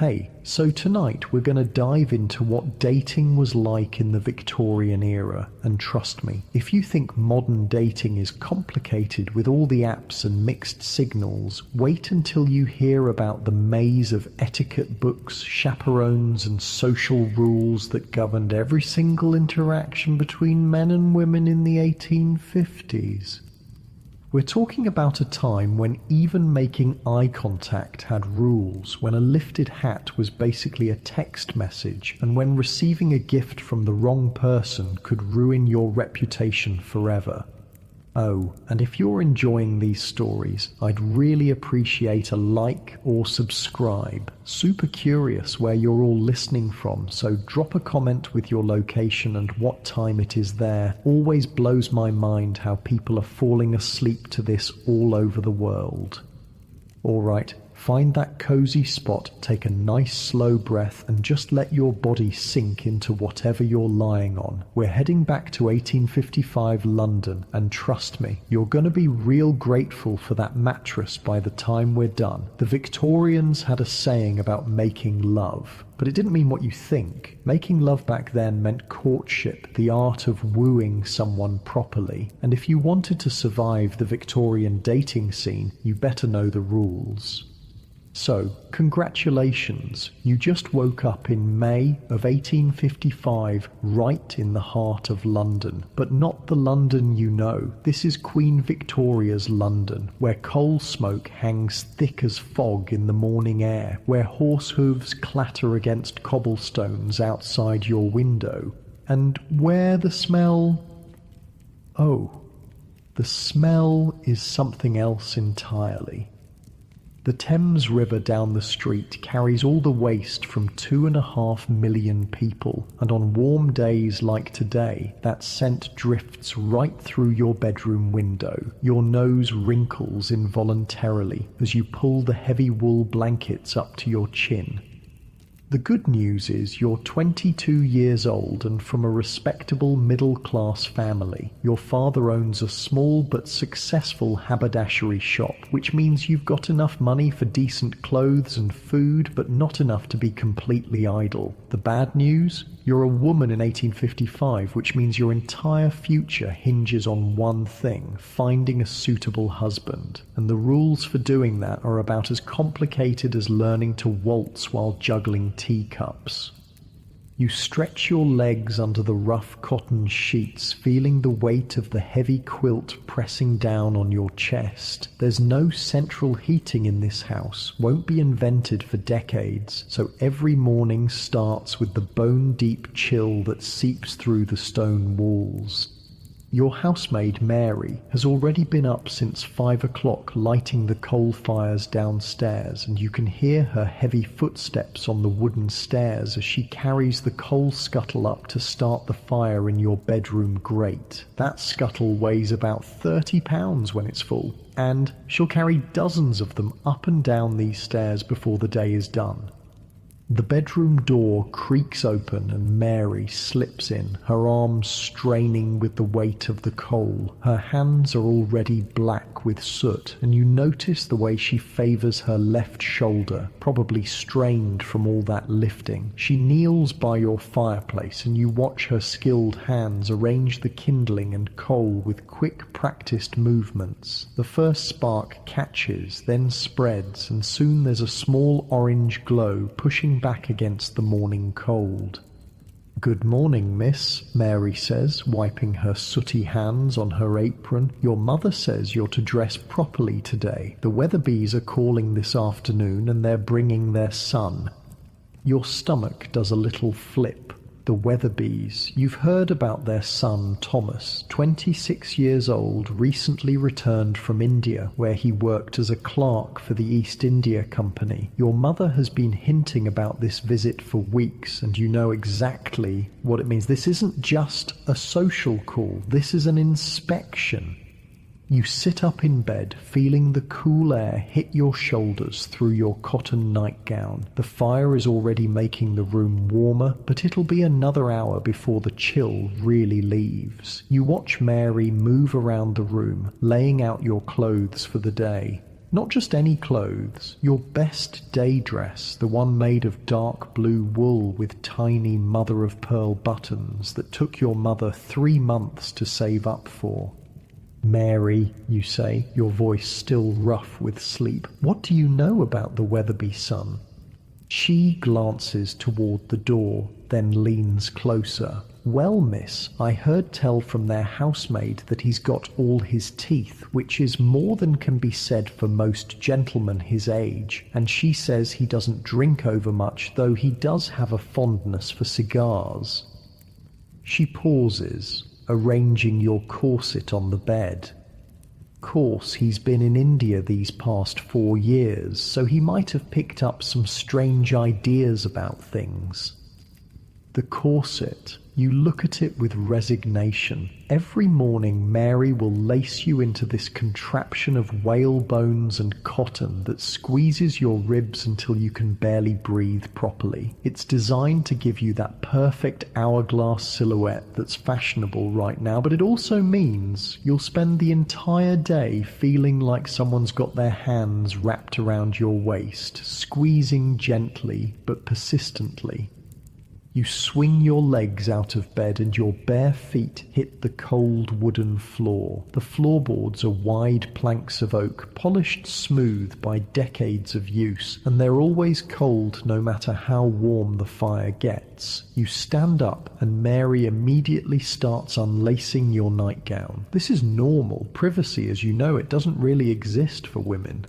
Hey, so tonight we're going to dive into what dating was like in the Victorian era, and trust me, if you think modern dating is complicated with all the apps and mixed signals, wait until you hear about the maze of etiquette books, chaperones, and social rules that governed every single interaction between men and women in the 1850s. We're talking about a time when even making eye contact had rules, when a lifted hat was basically a text message, and when receiving a gift from the wrong person could ruin your reputation forever. Oh, and if you're enjoying these stories, I'd really appreciate a like or subscribe. Super curious where you're all listening from, so drop a comment with your location and what time it is there. Always blows my mind how people are falling asleep to this all over the world. Alright, find that cozy spot, take a nice slow breath, and just let your body sink into whatever you're lying on. We're heading back to 1855 London, and trust me, you're gonna be real grateful for that mattress by the time we're done. The Victorians had a saying about making love, but it didn't mean what you think. Making love back then meant courtship, the art of wooing someone properly. And if you wanted to survive the Victorian dating scene, you better know the rules. So, congratulations, you just woke up in May of 1855, right in the heart of London. But not the London you know. This is Queen Victoria's London, where coal smoke hangs thick as fog in the morning air, where horse hooves clatter against cobblestones outside your window, and where the smell... Oh, the smell is something else entirely. The Thames River down the street carries all the waste from 2.5 million people, and on warm days like today, that scent drifts right through your bedroom window. Your nose wrinkles involuntarily as you pull the heavy wool blankets up to your chin. The good news is you're 22 years old and from a respectable middle-class family. Your father owns a small but successful haberdashery shop, which means you've got enough money for decent clothes and food, but not enough to be completely idle. The bad news? You're a woman in 1855, which means your entire future hinges on one thing: finding a suitable husband. And the rules for doing that are about as complicated as learning to waltz while juggling teacups. You stretch your legs under the rough cotton sheets, feeling the weight of the heavy quilt pressing down on your chest. There's no central heating in this house, won't be invented for decades, so every morning starts with the bone-deep chill that seeps through the stone walls. Your housemaid, Mary, has already been up since 5 o'clock lighting the coal fires downstairs, and you can hear her heavy footsteps on the wooden stairs as she carries the coal scuttle up to start the fire in your bedroom grate. That scuttle weighs about 30 pounds when it's full, and she'll carry dozens of them up and down these stairs before the day is done. The bedroom door creaks open and Mary slips in, her arms straining with the weight of the coal. Her hands are already black with soot, and you notice the way she favors her left shoulder, probably strained from all that lifting. She kneels by your fireplace and you watch her skilled hands arrange the kindling and coal with quick, practiced movements. The first spark catches, then spreads, and soon there's a small orange glow pushing back against the morning cold. "Good morning, miss," Mary says, wiping her sooty hands on her apron. "Your mother says you're to dress properly today. The Weatherbees are calling this afternoon and they're bringing their son." Your stomach does a little flip. The Weatherbees. You've heard about their son, Thomas, 26 years old, recently returned from India, where he worked as a clerk for the East India Company. Your mother has been hinting about this visit for weeks, and you know exactly what it means. This isn't just a social call, this is an inspection. You sit up in bed, feeling the cool air hit your shoulders through your cotton nightgown. The fire is already making the room warmer, but it'll be another hour before the chill really leaves. You watch Mary move around the room, laying out your clothes for the day. Not just any clothes, your best day dress, the one made of dark blue wool with tiny mother-of-pearl buttons that took your mother 3 months to save up for. "Mary," you say, your voice still rough with sleep, "what do you know about the Weatherby son?" She glances toward the door, then leans closer. "Well, miss, I heard tell from their housemaid that he's got all his teeth, which is more than can be said for most gentlemen his age, and she says he doesn't drink overmuch, though he does have a fondness for cigars." She pauses, arranging your corset on the bed. Course, he's been in India these past 4 years, so he might have picked up some strange ideas about things. The corset, you look at it with resignation. Every morning Mary will lace you into this contraption of whale bones and cotton that squeezes your ribs until you can barely breathe properly. It's designed to give you that perfect hourglass silhouette that's fashionable right now, but it also means you'll spend the entire day feeling like someone's got their hands wrapped around your waist, squeezing gently but persistently. You swing your legs out of bed and your bare feet hit the cold wooden floor. The floorboards are wide planks of oak, polished smooth by decades of use, and they're always cold no matter how warm the fire gets. You stand up and Mary immediately starts unlacing your nightgown. This is normal. Privacy, as you know, it doesn't really exist for women.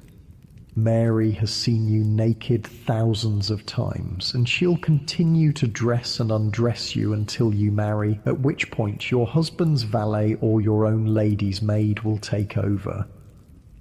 Mary has seen you naked thousands of times, and she'll continue to dress and undress you until you marry, at which point your husband's valet or your own lady's maid will take over.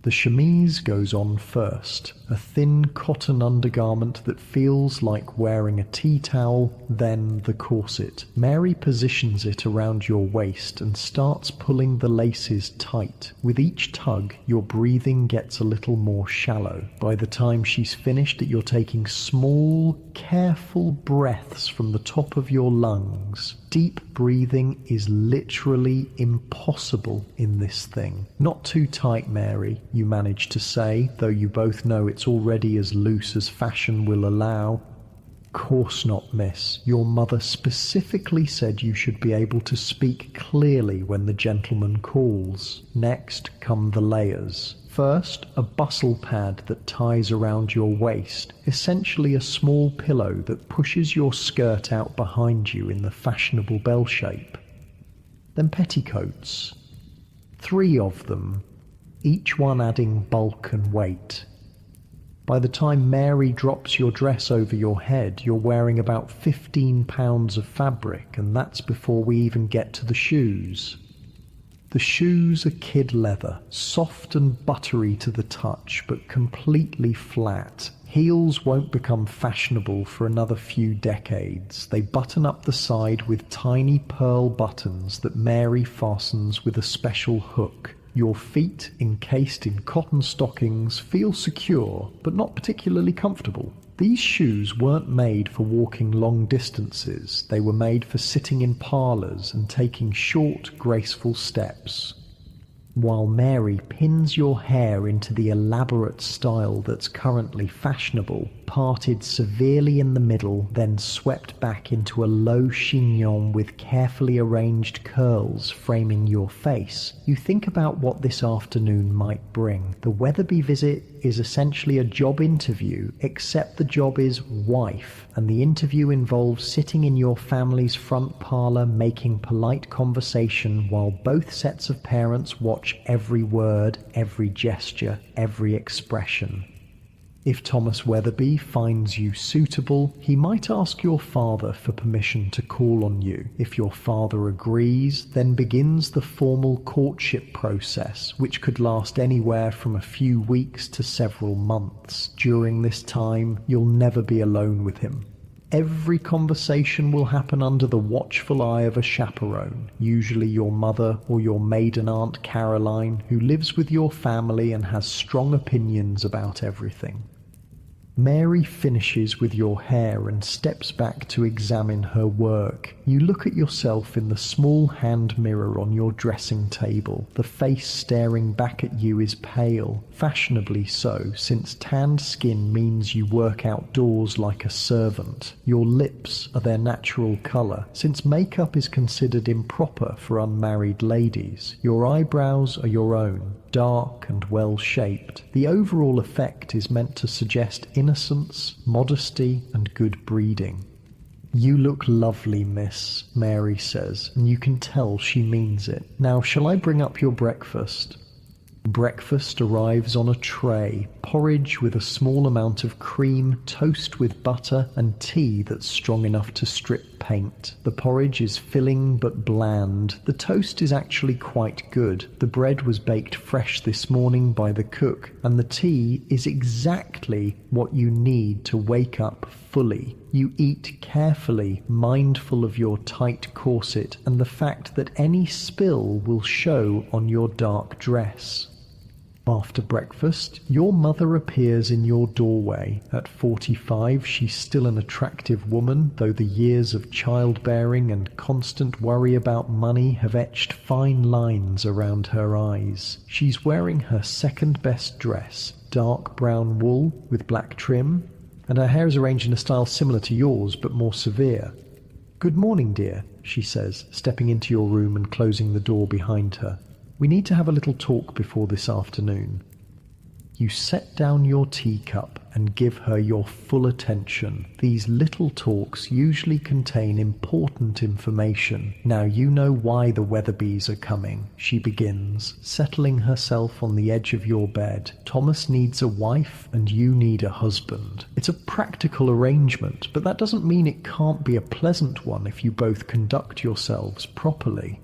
The chemise goes on first, a thin cotton undergarment that feels like wearing a tea towel, then the corset. Mary positions it around your waist and starts pulling the laces tight. With each tug, your breathing gets a little more shallow. By the time she's finished, you're taking small, careful breaths from the top of your lungs. Deep breathing is literally impossible in this thing. "Not too tight, Mary," you manage to say, though you both know it's already as loose as fashion will allow. "Course not, miss. Your mother specifically said you should be able to speak clearly when the gentleman calls." Next come the layers. First, a bustle pad that ties around your waist, essentially a small pillow that pushes your skirt out behind you in the fashionable bell shape. Then petticoats. 3 of them, each one adding bulk and weight. By the time Mary drops your dress over your head, you're wearing about 15 pounds of fabric, and that's before we even get to the shoes. The shoes are kid leather, soft and buttery to the touch, but completely flat. Heels won't become fashionable for another few decades. They button up the side with tiny pearl buttons that Mary fastens with a special hook. Your feet, encased in cotton stockings, feel secure, but not particularly comfortable. These shoes weren't made for walking long distances. They were made for sitting in parlours and taking short, graceful steps. While Mary pins your hair into the elaborate style that's currently fashionable, parted severely in the middle, then swept back into a low chignon with carefully arranged curls framing your face, you think about what this afternoon might bring. The Weatherby visit is essentially a job interview, except the job is wife, and the interview involves sitting in your family's front parlour making polite conversation while both sets of parents watch every word, every gesture, every expression. If Thomas Weatherby finds you suitable, he might ask your father for permission to call on you. If your father agrees, then begins the formal courtship process, which could last anywhere from a few weeks to several months. During this time, you'll never be alone with him. Every conversation will happen under the watchful eye of a chaperone, usually your mother or your maiden aunt Caroline, who lives with your family and has strong opinions about everything. Mary finishes with your hair and steps back to examine her work. You look at yourself in the small hand mirror on your dressing table. The face staring back at you is pale, fashionably so, since tanned skin means you work outdoors like a servant. Your lips are their natural colour, since makeup is considered improper for unmarried ladies. Your eyebrows are your own, dark and well-shaped. The overall effect is meant to suggest innocence, modesty, and good breeding. "You look lovely, miss," Mary says, and you can tell she means it. "Now, shall I bring up your breakfast?" Breakfast arrives on a tray: porridge with a small amount of cream, toast with butter, and tea that's strong enough to strip paint. The porridge is filling but bland. The toast is actually quite good. The bread was baked fresh this morning by the cook, and the tea is exactly what you need to wake up fully. You eat carefully, mindful of your tight corset and the fact that any spill will show on your dark dress. After breakfast, your mother appears in your doorway. At 45, she's still an attractive woman, though the years of childbearing and constant worry about money have etched fine lines around her eyes. She's wearing her second best dress, dark brown wool with black trim, and her hair is arranged in a style similar to yours, but more severe. "Good morning, dear," she says, stepping into your room and closing the door behind her. "We need to have a little talk before this afternoon." You set down your teacup and give her your full attention. These little talks usually contain important information. "Now you know why the Weatherbys are coming," she begins, settling herself on the edge of your bed. "Thomas needs a wife and you need a husband. It's a practical arrangement, but that doesn't mean it can't be a pleasant one if you both conduct yourselves properly."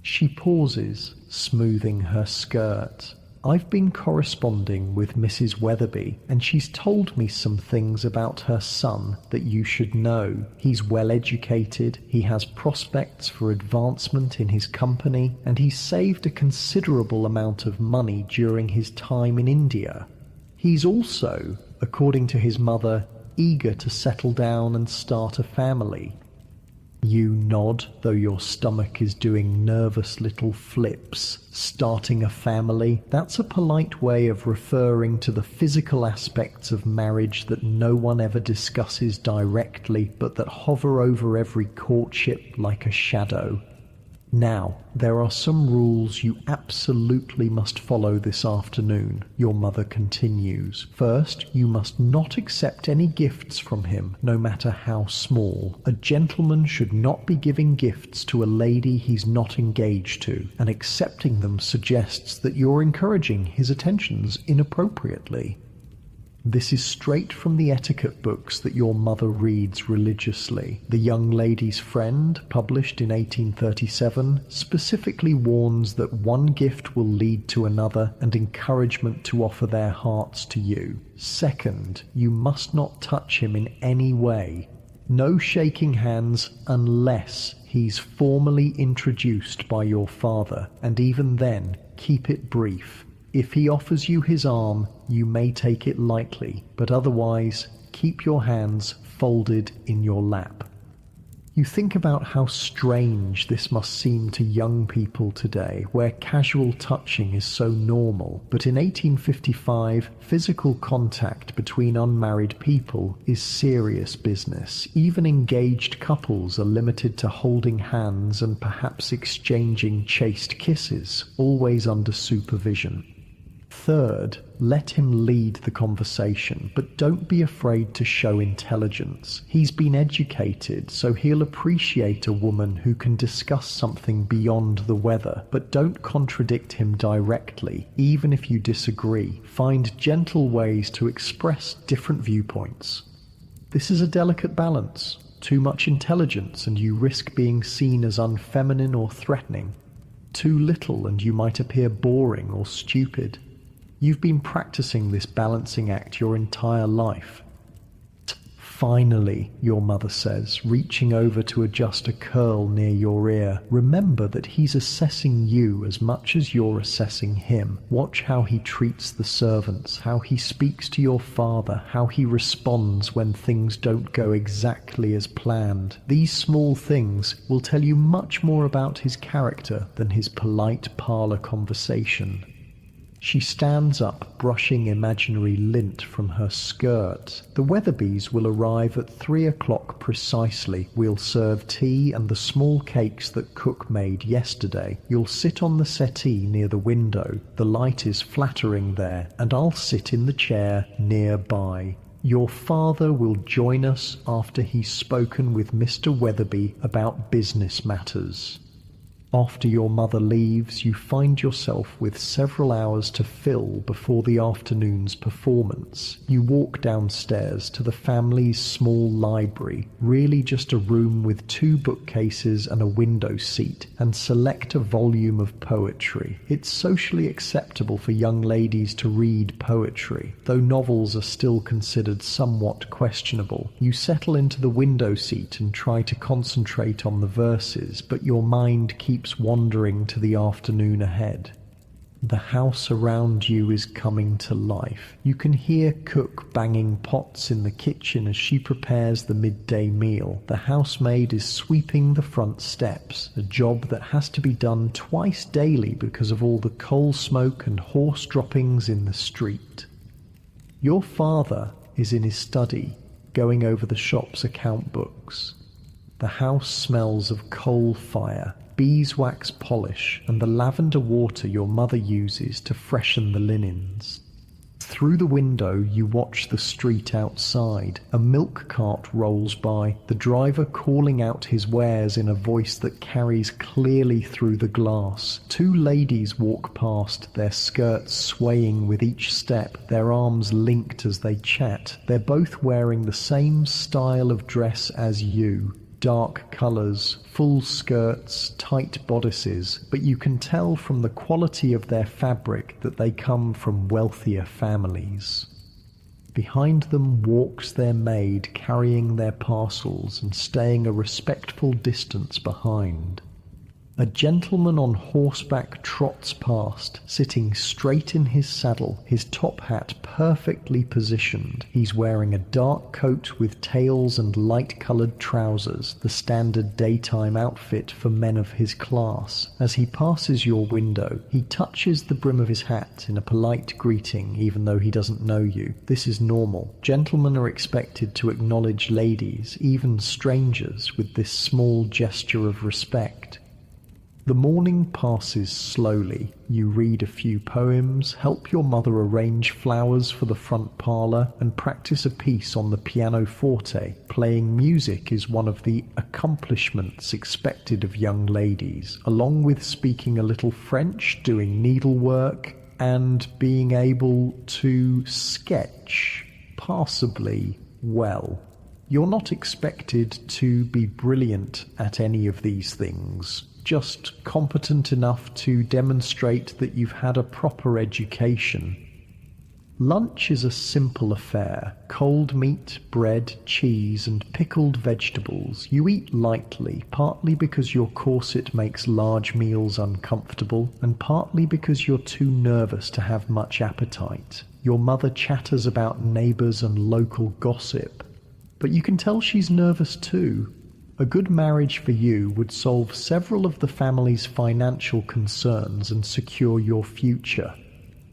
She pauses, smoothing her skirt. "I've been corresponding with Mrs. Weatherby, and she's told me some things about her son that you should know. He's well educated, he has prospects for advancement in his company, and he's saved a considerable amount of money during his time in India. He's also, according to his mother, eager to settle down and start a family." You nod, though your stomach is doing nervous little flips. Starting a family? That's a polite way of referring to the physical aspects of marriage that no one ever discusses directly, but that hover over every courtship like a shadow. "Now, there are some rules you absolutely must follow this afternoon," your mother continues. "First, you must not accept any gifts from him, no matter how small. A gentleman should not be giving gifts to a lady he's not engaged to, and accepting them suggests that you're encouraging his attentions inappropriately." This is straight from the etiquette books that your mother reads religiously. The Young Lady's Friend, published in 1837, specifically warns that one gift will lead to another and encouragement to offer their hearts to you. Second, you must not touch him in any way. No shaking hands unless he's formally introduced by your father, and even then, keep it brief. If he offers you his arm, you may take it lightly, but otherwise, keep your hands folded in your lap. You think about how strange this must seem to young people today, where casual touching is so normal, but in 1855, physical contact between unmarried people is serious business. Even engaged couples are limited to holding hands and perhaps exchanging chaste kisses, always under supervision. Third, let him lead the conversation, but don't be afraid to show intelligence. He's been educated, so he'll appreciate a woman who can discuss something beyond the weather, but don't contradict him directly, even if you disagree. Find gentle ways to express different viewpoints. This is a delicate balance. Too much intelligence and you risk being seen as unfeminine or threatening. Too little and you might appear boring or stupid. You've been practicing this balancing act your entire life. "Finally," your mother says, reaching over to adjust a curl near your ear. "Remember that he's assessing you as much as you're assessing him. Watch how he treats the servants, how he speaks to your father, how he responds when things don't go exactly as planned. These small things will tell you much more about his character than his polite parlor conversation." She stands up, brushing imaginary lint from her skirt. "The Weatherbys will arrive at 3 o'clock precisely. We'll serve tea and the small cakes that Cook made yesterday. You'll sit on the settee near the window. The light is flattering there, and I'll sit in the chair nearby. Your father will join us after he's spoken with Mr. Weatherby about business matters." After your mother leaves, you find yourself with several hours to fill before the afternoon's performance. You walk downstairs to the family's small library, really just a room with 2 bookcases and a window seat, and select a volume of poetry. It's socially acceptable for young ladies to read poetry, though novels are still considered somewhat questionable. You settle into the window seat and try to concentrate on the verses, but your mind keeps wandering to the afternoon ahead. The house around you is coming to life. You can hear Cook banging pots in the kitchen as she prepares the midday meal. The housemaid is sweeping the front steps, a job that has to be done twice daily because of all the coal smoke and horse droppings in the street. Your father is in his study, going over the shop's account books. The house smells of coal fire, beeswax polish, and the lavender water your mother uses to freshen the linens. Through the window you watch the street outside. A milk cart rolls by, the driver calling out his wares in a voice that carries clearly through the glass. 2 ladies walk past, their skirts swaying with each step, their arms linked as they chat. They're both wearing the same style of dress as you. Dark colours, full skirts, tight bodices, but you can tell from the quality of their fabric that they come from wealthier families. Behind them walks their maid carrying their parcels and staying a respectful distance behind. A gentleman on horseback trots past, sitting straight in his saddle, his top hat perfectly positioned. He's wearing a dark coat with tails and light-coloured trousers, the standard daytime outfit for men of his class. As he passes your window, he touches the brim of his hat in a polite greeting, even though he doesn't know you. This is normal. Gentlemen are expected to acknowledge ladies, even strangers, with this small gesture of respect. The morning passes slowly. You read a few poems, help your mother arrange flowers for the front parlour, and practice a piece on the pianoforte. Playing music is one of the accomplishments expected of young ladies, along with speaking a little French, doing needlework, and being able to sketch passably well. You're not expected to be brilliant at any of these things, just competent enough to demonstrate that you've had a proper education. Lunch is a simple affair. Cold meat, bread, cheese, and pickled vegetables. You eat lightly, partly because your corset makes large meals uncomfortable, and partly because you're too nervous to have much appetite. Your mother chatters about neighbours and local gossip, but you can tell she's nervous too. A good marriage for you would solve several of the family's financial concerns and secure your future.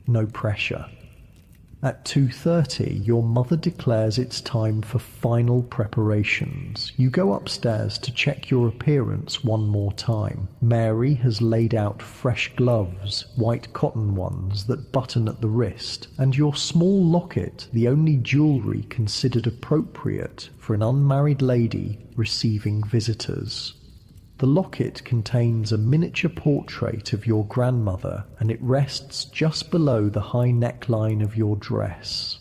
No pressure. At 2:30, your mother declares it's time for final preparations. You go upstairs to check your appearance one more time. Mary has laid out fresh gloves, white cotton ones that button at the wrist, and your small locket, the only jewellery considered appropriate for an unmarried lady receiving visitors. The locket contains a miniature portrait of your grandmother, and it rests just below the high neckline of your dress.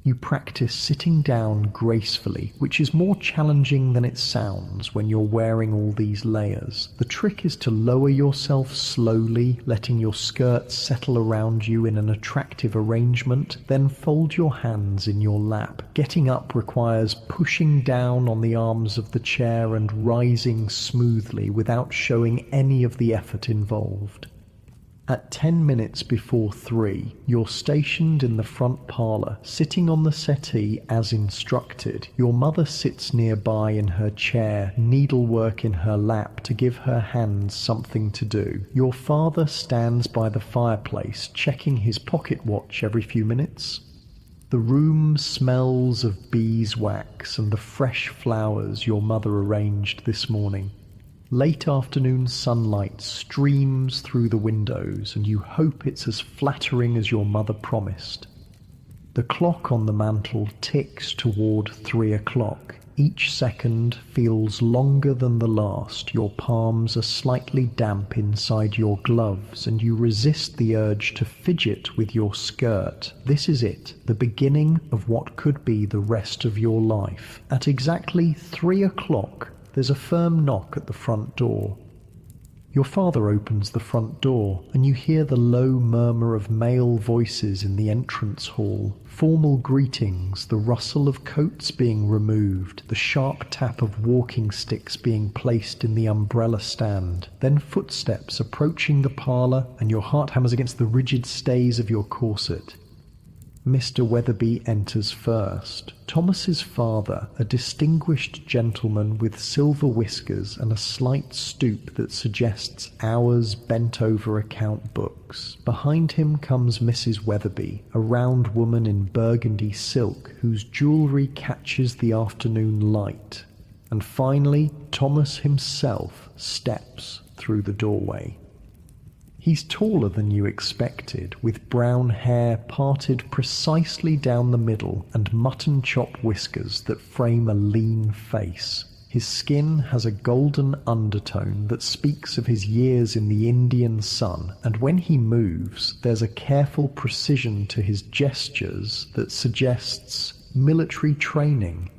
You practice sitting down gracefully, which is more challenging than it sounds when you're wearing all these layers. The trick is to lower yourself slowly, letting your skirt settle around you in an attractive arrangement, then fold your hands in your lap. Getting up requires pushing down on the arms of the chair and rising smoothly without showing any of the effort involved. At 10 minutes before 3, you're stationed in the front parlour, sitting on the settee as instructed. Your mother sits nearby in her chair, needlework in her lap to give her hands something to do. Your father stands by the fireplace, checking his pocket watch every few minutes. The room smells of beeswax and the fresh flowers your mother arranged this morning. Late afternoon sunlight streams through the windows, and you hope it's as flattering as your mother promised. The clock on the mantel ticks toward 3 o'clock. Each second feels longer than the last. Your palms are slightly damp inside your gloves, and you resist the urge to fidget with your skirt. This is it, the beginning of what could be the rest of your life. At exactly 3 o'clock, there's a firm knock at the front door. Your father opens the front door, and you hear the low murmur of male voices in the entrance hall. Formal greetings, the rustle of coats being removed, the sharp tap of walking sticks being placed in the umbrella stand, then footsteps approaching the parlour, and your heart hammers against the rigid stays of your corset. Mr. Weatherby enters first. Thomas's father, a distinguished gentleman with silver whiskers and a slight stoop that suggests hours bent over account books. Behind him comes Mrs. Weatherby, a round woman in burgundy silk whose jewellery catches the afternoon light. And finally, Thomas himself steps through the doorway. He's taller than you expected, with brown hair parted precisely down the middle and mutton chop whiskers that frame a lean face. His skin has a golden undertone that speaks of his years in the Indian sun, and when he moves, there's a careful precision to his gestures that suggests military training.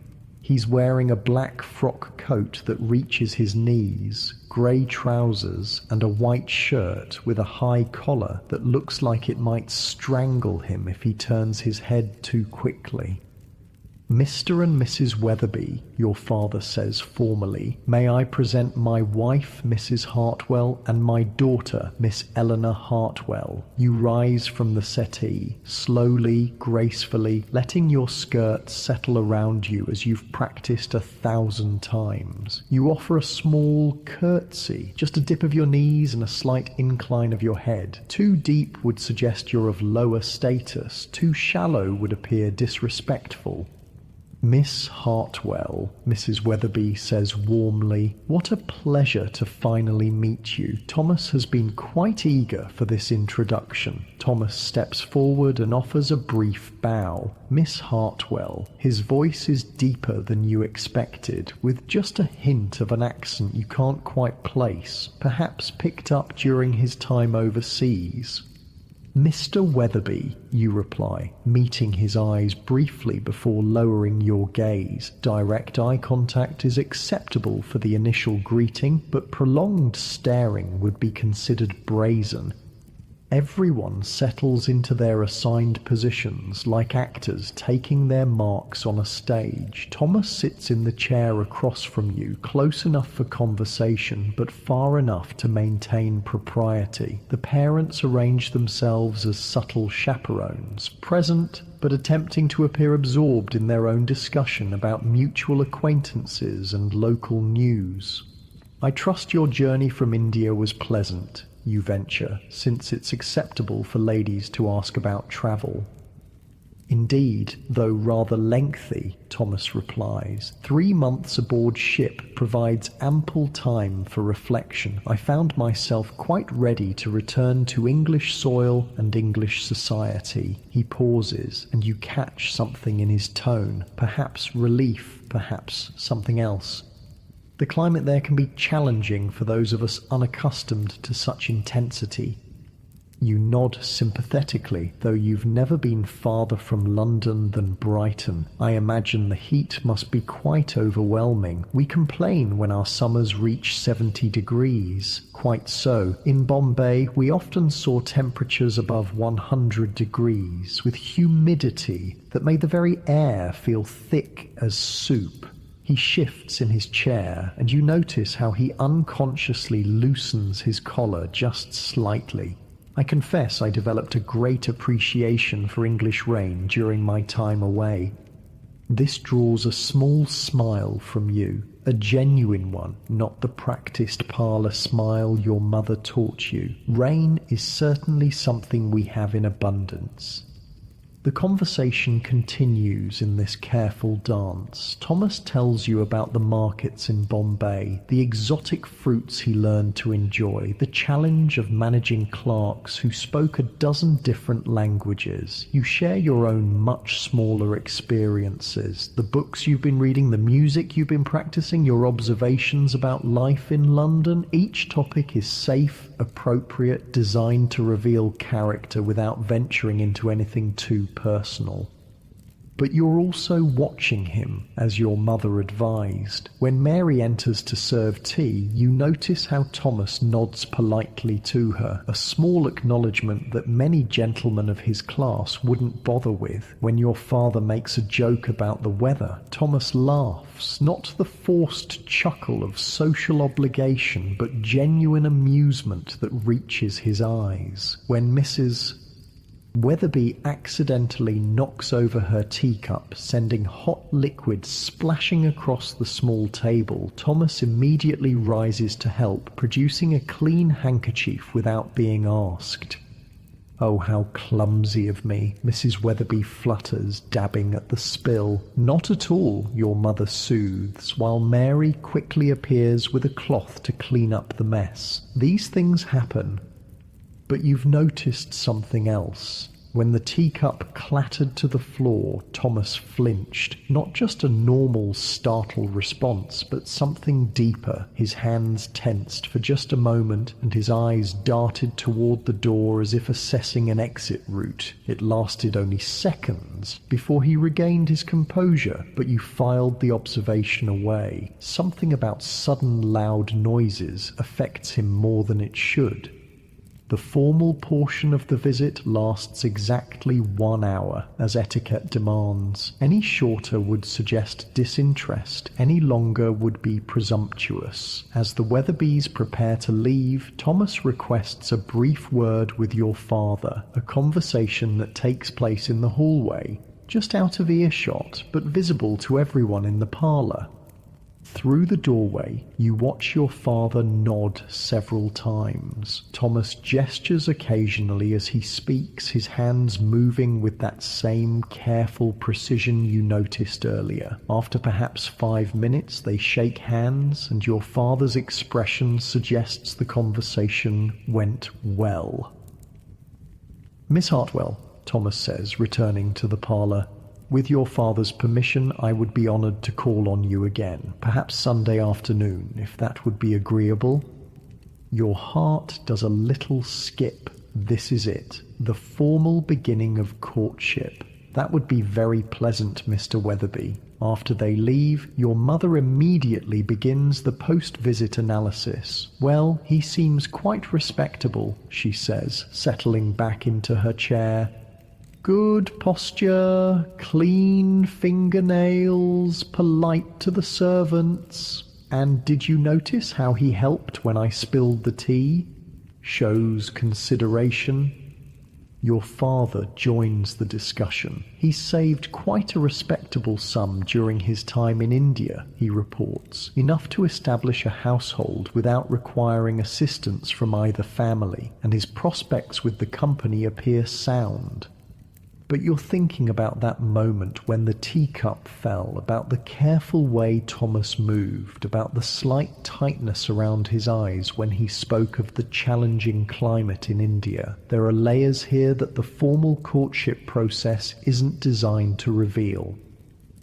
He's wearing a black frock coat that reaches his knees, grey trousers, and a white shirt with a high collar that looks like it might strangle him if he turns his head too quickly. Mr. and Mrs. Weatherby, your father says formally, may I present my wife, Mrs. Hartwell, and my daughter, Miss Eleanor Hartwell. You rise from the settee, slowly, gracefully, letting your skirt settle around you as you've practiced 1,000 times. You offer a small curtsy, just a dip of your knees and a slight incline of your head. Too deep would suggest you're of lower status, too shallow would appear disrespectful. Miss Hartwell, Mrs. Weatherby says warmly, what a pleasure to finally meet you. Thomas has been quite eager for this introduction. Thomas steps forward and offers a brief bow. Miss Hartwell, his voice is deeper than you expected, with just a hint of an accent you can't quite place, perhaps picked up during his time overseas. Mr. Weatherby, you reply, meeting his eyes briefly before lowering your gaze. Direct eye contact is acceptable for the initial greeting, but prolonged staring would be considered brazen. Everyone settles into their assigned positions like actors taking their marks on a stage. Thomas sits in the chair across from you, close enough for conversation, but far enough to maintain propriety. The parents arrange themselves as subtle chaperones, present but attempting to appear absorbed in their own discussion about mutual acquaintances and local news. I trust your journey from India was pleasant, you venture, since it's acceptable for ladies to ask about travel. Indeed, though rather lengthy, Thomas replies. 3 months aboard ship provides ample time for reflection. I found myself quite ready to return to English soil and English society. He pauses, and you catch something in his tone, perhaps relief, perhaps something else. The climate there can be challenging for those of us unaccustomed to such intensity. You nod sympathetically, though you've never been farther from London than Brighton. I imagine the heat must be quite overwhelming. We complain when our summers reach 70 degrees. Quite so. In Bombay, we often saw temperatures above 100 degrees, with humidity that made the very air feel thick as soup. He shifts in his chair, and you notice how he unconsciously loosens his collar just slightly. I confess I developed a great appreciation for English rain during my time away. This draws a small smile from you, a genuine one, not the practiced parlour smile your mother taught you. Rain is certainly something we have in abundance. The conversation continues in this careful dance. Thomas tells you about the markets in Bombay, the exotic fruits he learned to enjoy, the challenge of managing clerks who spoke a dozen different languages. You share your own much smaller experiences, the books you've been reading, the music you've been practicing, your observations about life in London. Each topic is safe, appropriate, designed to reveal character without venturing into anything too personal. But you're also watching him, as your mother advised. When Mary enters to serve tea, you notice how Thomas nods politely to her, a small acknowledgement that many gentlemen of his class wouldn't bother with. When your father makes a joke about the weather, Thomas laughs, not the forced chuckle of social obligation, but genuine amusement that reaches his eyes. When Mrs. Weatherby accidentally knocks over her teacup, sending hot liquid splashing across the small table, Thomas immediately rises to help, producing a clean handkerchief without being asked. "Oh, how clumsy of me," Mrs. Weatherby flutters, dabbing at the spill. "Not at all," your mother soothes, while Mary quickly appears with a cloth to clean up the mess. These things happen. But you've noticed something else. When the teacup clattered to the floor, Thomas flinched. Not just a normal, startled response, but something deeper. His hands tensed for just a moment, and his eyes darted toward the door as if assessing an exit route. It lasted only seconds before he regained his composure, but you filed the observation away. Something about sudden loud noises affects him more than it should. The formal portion of the visit lasts exactly 1 hour, as etiquette demands. Any shorter would suggest disinterest, any longer would be presumptuous. As the Weatherbys prepare to leave, Thomas requests a brief word with your father, a conversation that takes place in the hallway, just out of earshot, but visible to everyone in the parlour. Through the doorway, you watch your father nod several times. Thomas gestures occasionally as he speaks, his hands moving with that same careful precision you noticed earlier. After perhaps 5 minutes, they shake hands, and your father's expression suggests the conversation went well. "Miss Hartwell," Thomas says, returning to the parlour, "with your father's permission, I would be honoured to call on you again, perhaps Sunday afternoon, if that would be agreeable." Your heart does a little skip. This is it, the formal beginning of courtship. That would be very pleasant, Mr. Weatherby. After they leave, your mother immediately begins the post-visit analysis. "Well, he seems quite respectable," she says, settling back into her chair. "Good posture, clean fingernails, polite to the servants. And did you notice how he helped when I spilled the tea? Shows consideration." Your father joins the discussion. "He's saved quite a respectable sum during his time in India," he reports, "enough to establish a household without requiring assistance from either family, and his prospects with the company appear sound." But you're thinking about that moment when the teacup fell, about the careful way Thomas moved, about the slight tightness around his eyes when he spoke of the challenging climate in India. There are layers here that the formal courtship process isn't designed to reveal.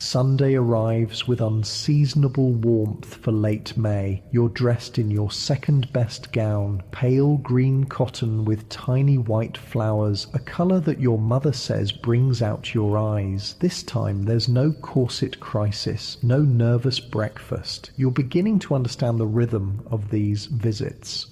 Sunday arrives with unseasonable warmth for late May. You're dressed in your second-best gown, pale green cotton with tiny white flowers, a colour that your mother says brings out your eyes. This time there's no corset crisis, no nervous breakfast. You're beginning to understand the rhythm of these visits.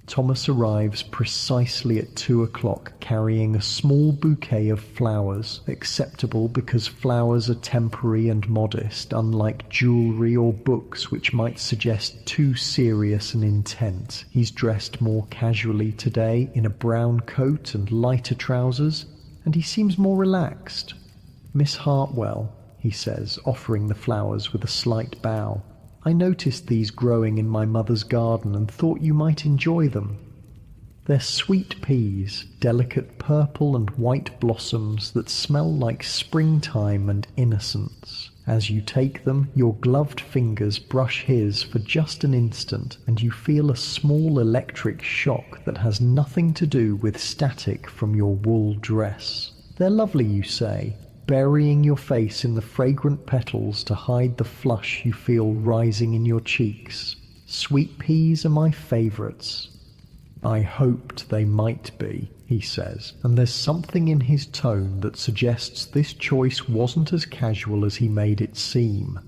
Thomas arrives precisely at 2 o'clock carrying a small bouquet of flowers, acceptable because flowers are temporary and modest, unlike jewellery or books which might suggest too serious an intent. He's dressed more casually today in a brown coat and lighter trousers, and he seems more relaxed. "Miss Hartwell," he says, offering the flowers with a slight bow. "I noticed these growing in my mother's garden and thought you might enjoy them. They're sweet peas, delicate purple and white blossoms that smell like springtime and innocence. As you take them, your gloved fingers brush his for just an instant, and you feel a small electric shock that has nothing to do with static from your wool dress. They're lovely, you say, burying your face in the fragrant petals to hide the flush you feel rising in your cheeks. Sweet peas are my favourites." "I hoped they might be," he says, and there's something in his tone that suggests this choice wasn't as casual as he made it seem.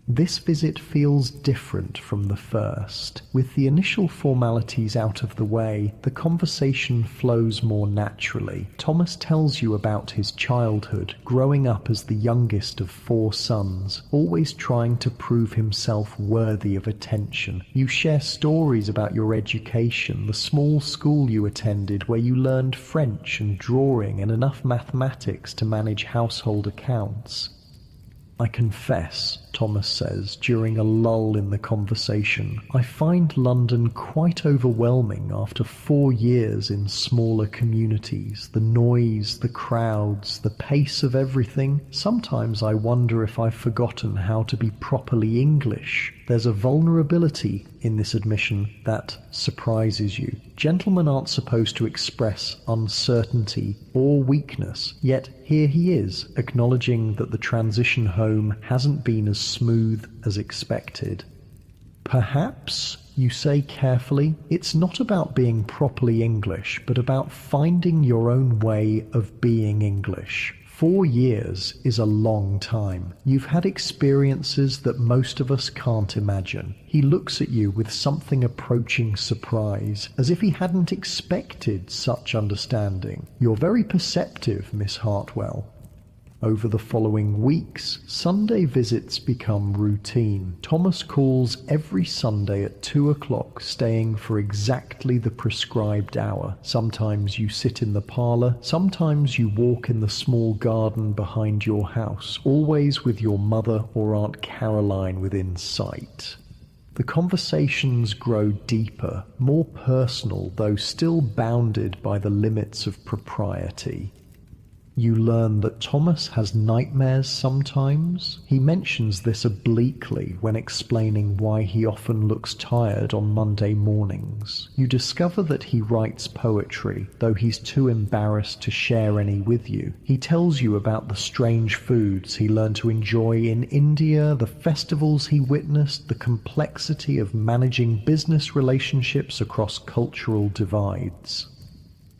This visit feels different from the first. With the initial formalities out of the way, the conversation flows more naturally. Thomas tells you about his childhood, growing up as the youngest of 4 sons, always trying to prove himself worthy of attention. You share stories about your education, the small school you attended where you learned French and drawing and enough mathematics to manage household accounts. "I confess," Thomas says during a lull in the conversation, "I find London quite overwhelming after 4 years in smaller communities. The noise, the crowds, the pace of everything. Sometimes I wonder if I've forgotten how to be properly English." There's a vulnerability in this admission that surprises you. Gentlemen aren't supposed to express uncertainty or weakness, yet here he is, acknowledging that the transition home hasn't been as smooth as expected. "Perhaps," you say carefully, "it's not about being properly English, but about finding your own way of being English. 4 years is a long time. You've had experiences that most of us can't imagine." He looks at you with something approaching surprise, as if he hadn't expected such understanding. "You're very perceptive, Miss Hartwell." Over the following weeks, Sunday visits become routine. Thomas calls every Sunday at 2 o'clock, staying for exactly the prescribed hour. Sometimes you sit in the parlour, sometimes you walk in the small garden behind your house, always with your mother or Aunt Caroline within sight. The conversations grow deeper, more personal, though still bounded by the limits of propriety. You learn that Thomas has nightmares sometimes. He mentions this obliquely when explaining why he often looks tired on Monday mornings. You discover that he writes poetry, though he's too embarrassed to share any with you. He tells you about the strange foods he learned to enjoy in India, the festivals he witnessed, the complexity of managing business relationships across cultural divides.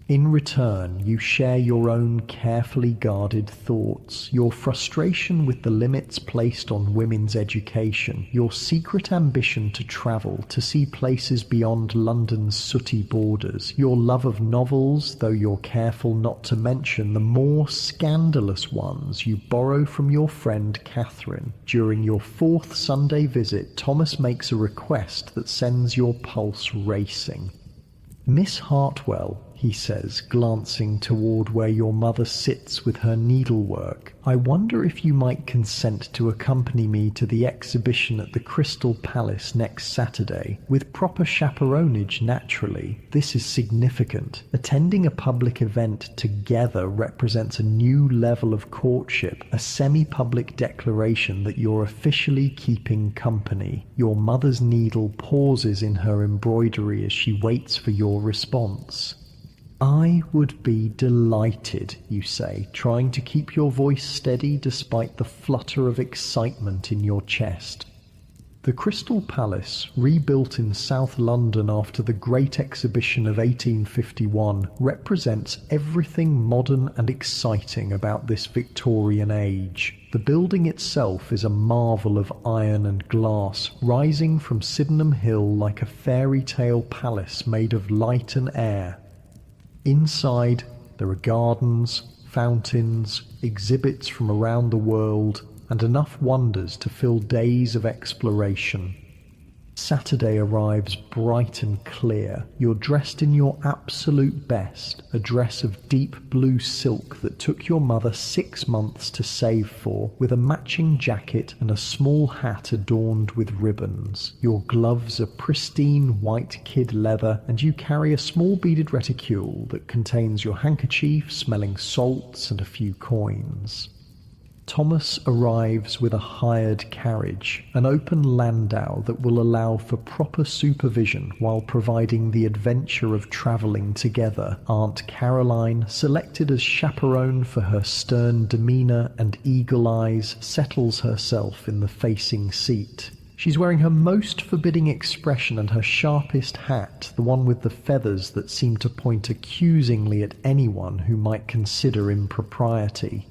In return, you share your own carefully guarded thoughts, your frustration with the limits placed on women's education, your secret ambition to travel, to see places beyond London's sooty borders, your love of novels, though you're careful not to mention the more scandalous ones you borrow from your friend Catherine. During your 4th Sunday visit, Thomas makes a request that sends your pulse racing. "Miss Hartwell," he says, glancing toward where your mother sits with her needlework, "I wonder if you might consent to accompany me to the exhibition at the Crystal Palace next Saturday, with proper chaperonage naturally. This is significant. Attending a public event together represents a new level of courtship, a semi-public declaration that you're officially keeping company." Your mother's needle pauses in her embroidery as she waits for your response. I would be delighted, you say, trying to keep your voice steady despite the flutter of excitement in your chest. The Crystal Palace, rebuilt in South London after the Great Exhibition of 1851, represents everything modern and exciting about this Victorian age. The building itself is a marvel of iron and glass, rising from Sydenham Hill like a fairy tale palace made of light and air. Inside, there are gardens, fountains, exhibits from around the world, and enough wonders to fill days of exploration. Saturday arrives bright and clear. You're dressed in your absolute best, a dress of deep blue silk that took your mother 6 months to save for, with a matching jacket and a small hat adorned with ribbons. Your gloves are pristine white kid leather, and you carry a small beaded reticule that contains your handkerchief, smelling salts, and a few coins. Thomas arrives with a hired carriage, an open landau that will allow for proper supervision while providing the adventure of travelling together. Aunt Caroline, selected as chaperone for her stern demeanour and eagle eyes, settles herself in the facing seat. She's wearing her most forbidding expression and her sharpest hat, the one with the feathers that seem to point accusingly at anyone who might consider impropriety.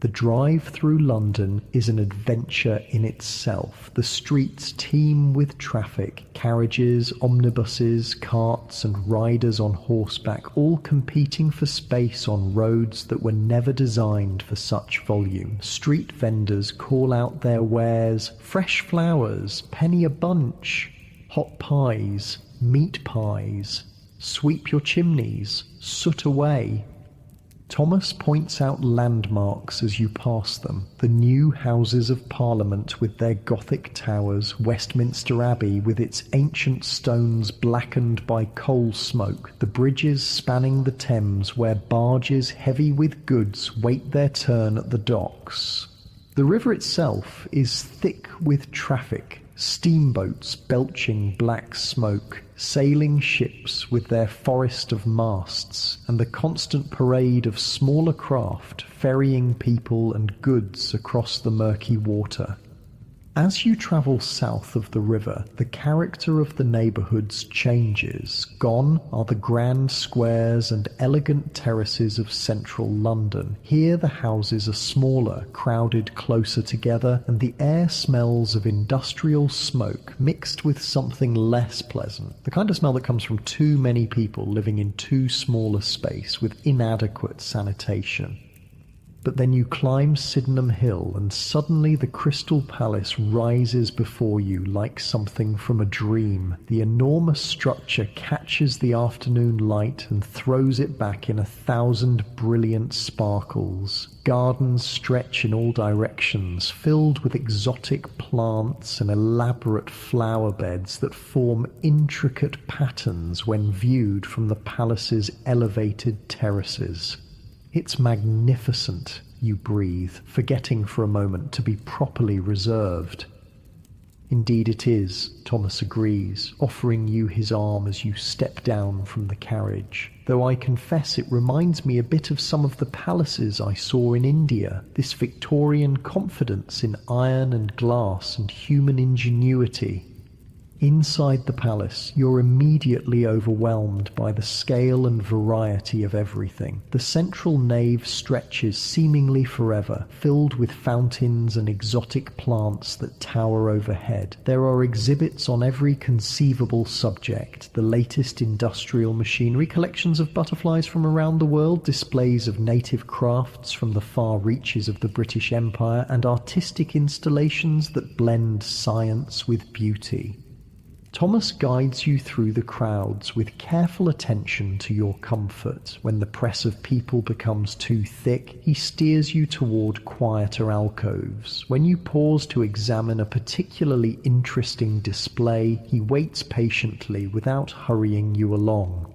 The drive through London is an adventure in itself. The streets teem with traffic, carriages, omnibuses, carts, and riders on horseback, all competing for space on roads that were never designed for such volume. Street vendors call out their wares: fresh flowers, penny a bunch, hot pies, meat pies, sweep your chimneys, soot away. Thomas points out landmarks as you pass them: the new Houses of Parliament with their Gothic towers, Westminster Abbey with its ancient stones blackened by coal smoke, the bridges spanning the Thames where barges heavy with goods wait their turn at the docks. The river itself is thick with traffic, steamboats belching black smoke, sailing ships with their forest of masts, and the constant parade of smaller craft ferrying people and goods across the murky water. As you travel south of the river, the character of the neighbourhoods changes. Gone are the grand squares and elegant terraces of central London. Here the houses are smaller, crowded closer together, and the air smells of industrial smoke mixed with something less pleasant, the kind of smell that comes from too many people living in too small a space with inadequate sanitation. But then you climb Sydenham Hill, and suddenly the Crystal Palace rises before you like something from a dream. The enormous structure catches the afternoon light and throws it back in 1,000 brilliant sparkles. Gardens stretch in all directions, filled with exotic plants and elaborate flower beds that form intricate patterns when viewed from the palace's elevated terraces. It's magnificent, you breathe, forgetting for a moment to be properly reserved. Indeed it is, Thomas agrees, offering you his arm as you step down from the carriage. Though I confess it reminds me a bit of some of the palaces I saw in India, this Victorian confidence in iron and glass and human ingenuity. Inside the palace, you're immediately overwhelmed by the scale and variety of everything. The central nave stretches seemingly forever, filled with fountains and exotic plants that tower overhead. There are exhibits on every conceivable subject: the latest industrial machinery, collections of butterflies from around the world, displays of native crafts from the far reaches of the British Empire, and artistic installations that blend science with beauty. Thomas guides you through the crowds with careful attention to your comfort. When the press of people becomes too thick, he steers you toward quieter alcoves. When you pause to examine a particularly interesting display, he waits patiently without hurrying you along.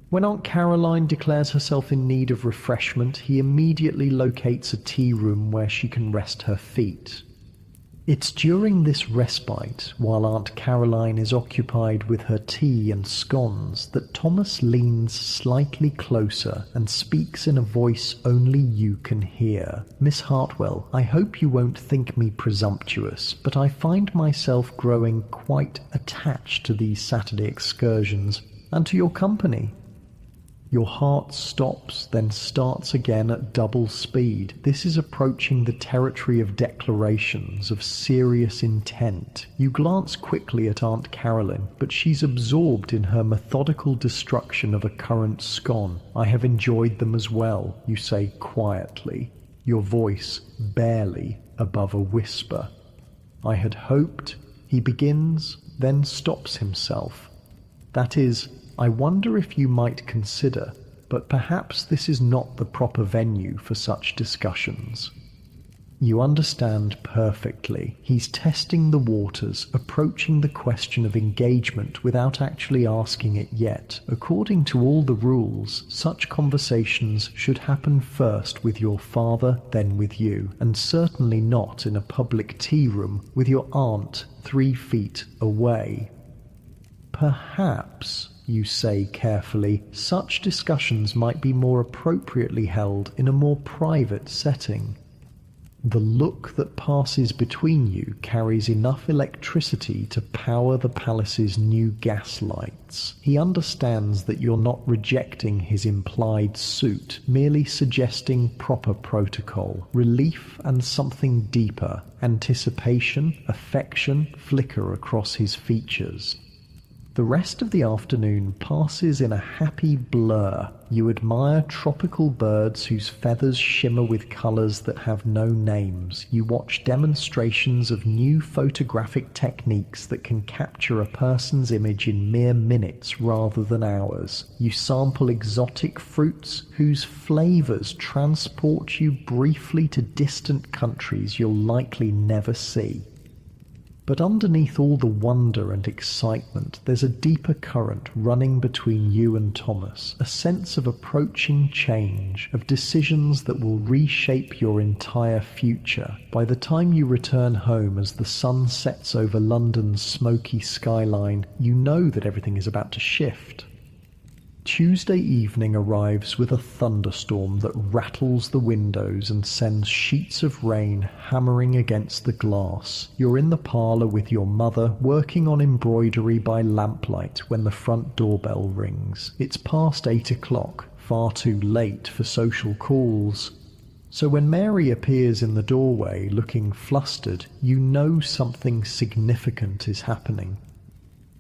When Aunt Caroline declares herself in need of refreshment, he immediately locates a tea room where she can rest her feet. It's during this respite, while Aunt Caroline is occupied with her tea and scones, that Thomas leans slightly closer and speaks in a voice only you can hear. "Miss Hartwell, I hope you won't think me presumptuous, but I find myself growing quite attached to these Saturday excursions, and to your company." Your heart stops, then starts again at double speed. This is approaching the territory of declarations, of serious intent. You glance quickly at Aunt Caroline, but she's absorbed in her methodical destruction of a currant scone. "I have enjoyed them as well," you say quietly, your voice barely above a whisper. "I had hoped," he begins, then stops himself. "That is, I wonder if you might consider, but perhaps this is not the proper venue for such discussions." You understand perfectly. He's testing the waters, approaching the question of engagement without actually asking it yet. According to all the rules, such conversations should happen first with your father, then with you, and certainly not in a public tea room with your aunt 3 feet away. "Perhaps," you say carefully, "such discussions might be more appropriately held in a more private setting." The look that passes between you carries enough electricity to power the palace's new gas lights. He understands that you're not rejecting his implied suit, merely suggesting proper protocol, relief and something deeper. Anticipation, affection flicker across his features. The rest of the afternoon passes in a happy blur. You admire tropical birds whose feathers shimmer with colors that have no names. You watch demonstrations of new photographic techniques that can capture a person's image in mere minutes rather than hours. You sample exotic fruits whose flavors transport you briefly to distant countries you'll likely never see. But underneath all the wonder and excitement, there's a deeper current running between you and Thomas, a sense of approaching change, of decisions that will reshape your entire future. By the time you return home as the sun sets over London's smoky skyline, you know that everything is about to shift. Tuesday evening arrives with a thunderstorm that rattles the windows and sends sheets of rain hammering against the glass. You're in the parlour with your mother, working on embroidery by lamplight when the front doorbell rings. It's past 8 o'clock, far too late for social calls. So when Mary appears in the doorway looking flustered, you know something significant is happening.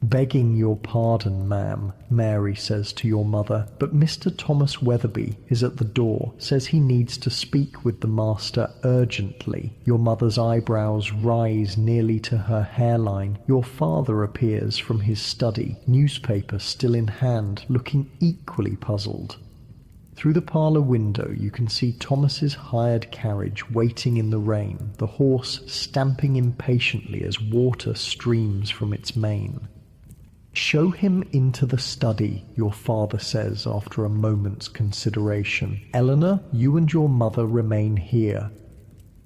"Begging your pardon, ma'am," Mary says to your mother, "but Mr. Thomas Weatherby is at the door, says he needs to speak with the master urgently." Your mother's eyebrows rise nearly to her hairline. Your father appears from his study, newspaper still in hand, looking equally puzzled. Through the parlour window you can see Thomas's hired carriage waiting in the rain, the horse stamping impatiently as water streams from its mane. "Show him into the study," your father says after a moment's consideration. "Eleanor, you and your mother remain here."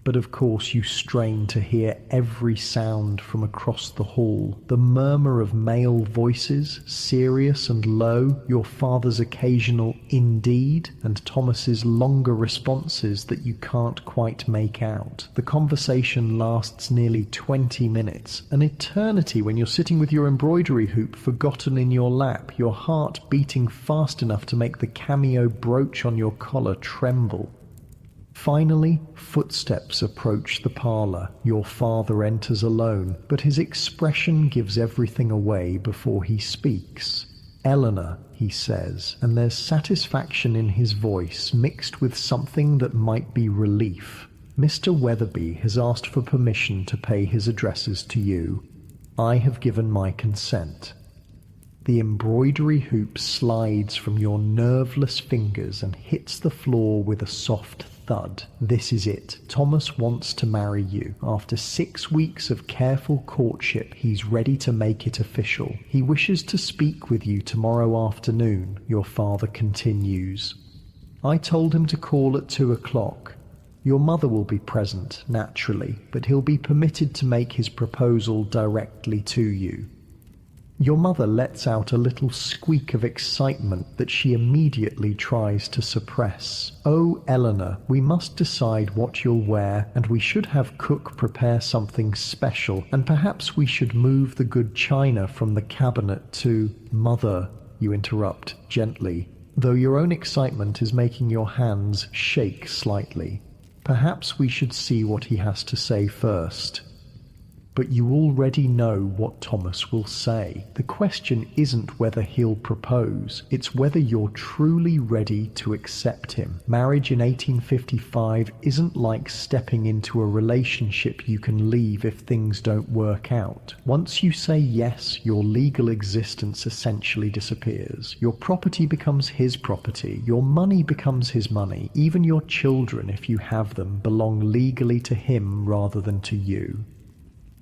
But of course you strain to hear every sound from across the hall. The murmur of male voices, serious and low, your father's occasional "indeed," and Thomas's longer responses that you can't quite make out. The conversation lasts nearly 20 minutes, an eternity when you're sitting with your embroidery hoop forgotten in your lap, your heart beating fast enough to make the cameo brooch on your collar tremble. Finally, footsteps approach the parlour. Your father enters alone, but his expression gives everything away before he speaks. "Eleanor," he says, and there's satisfaction in his voice mixed with something that might be relief. "Mr. Weatherby has asked for permission to pay his addresses to you. I have given my consent." The embroidery hoop slides from your nerveless fingers and hits the floor with a soft thud. This is it. Thomas wants to marry you. After 6 weeks of careful courtship, he's ready to make it official. He wishes to speak with you tomorrow afternoon, your father continues. "I told him to call at 2 o'clock. Your mother will be present, naturally, but he'll be permitted to make his proposal directly to you. Your mother lets out a little squeak of excitement that she immediately tries to suppress. "Oh, Eleanor, we must decide what you'll wear, and we should have cook prepare something special, and perhaps we should move the good china from the cabinet to—" "Mother," you interrupt gently, though your own excitement is making your hands shake slightly. "Perhaps we should see what he has to say first." But you already know what Thomas will say. The question isn't whether he'll propose, it's whether you're truly ready to accept him. Marriage in 1855 isn't like stepping into a relationship you can leave if things don't work out. Once you say yes, your legal existence essentially disappears. Your property becomes his property, your money becomes his money, even your children, if you have them, belong legally to him rather than to you.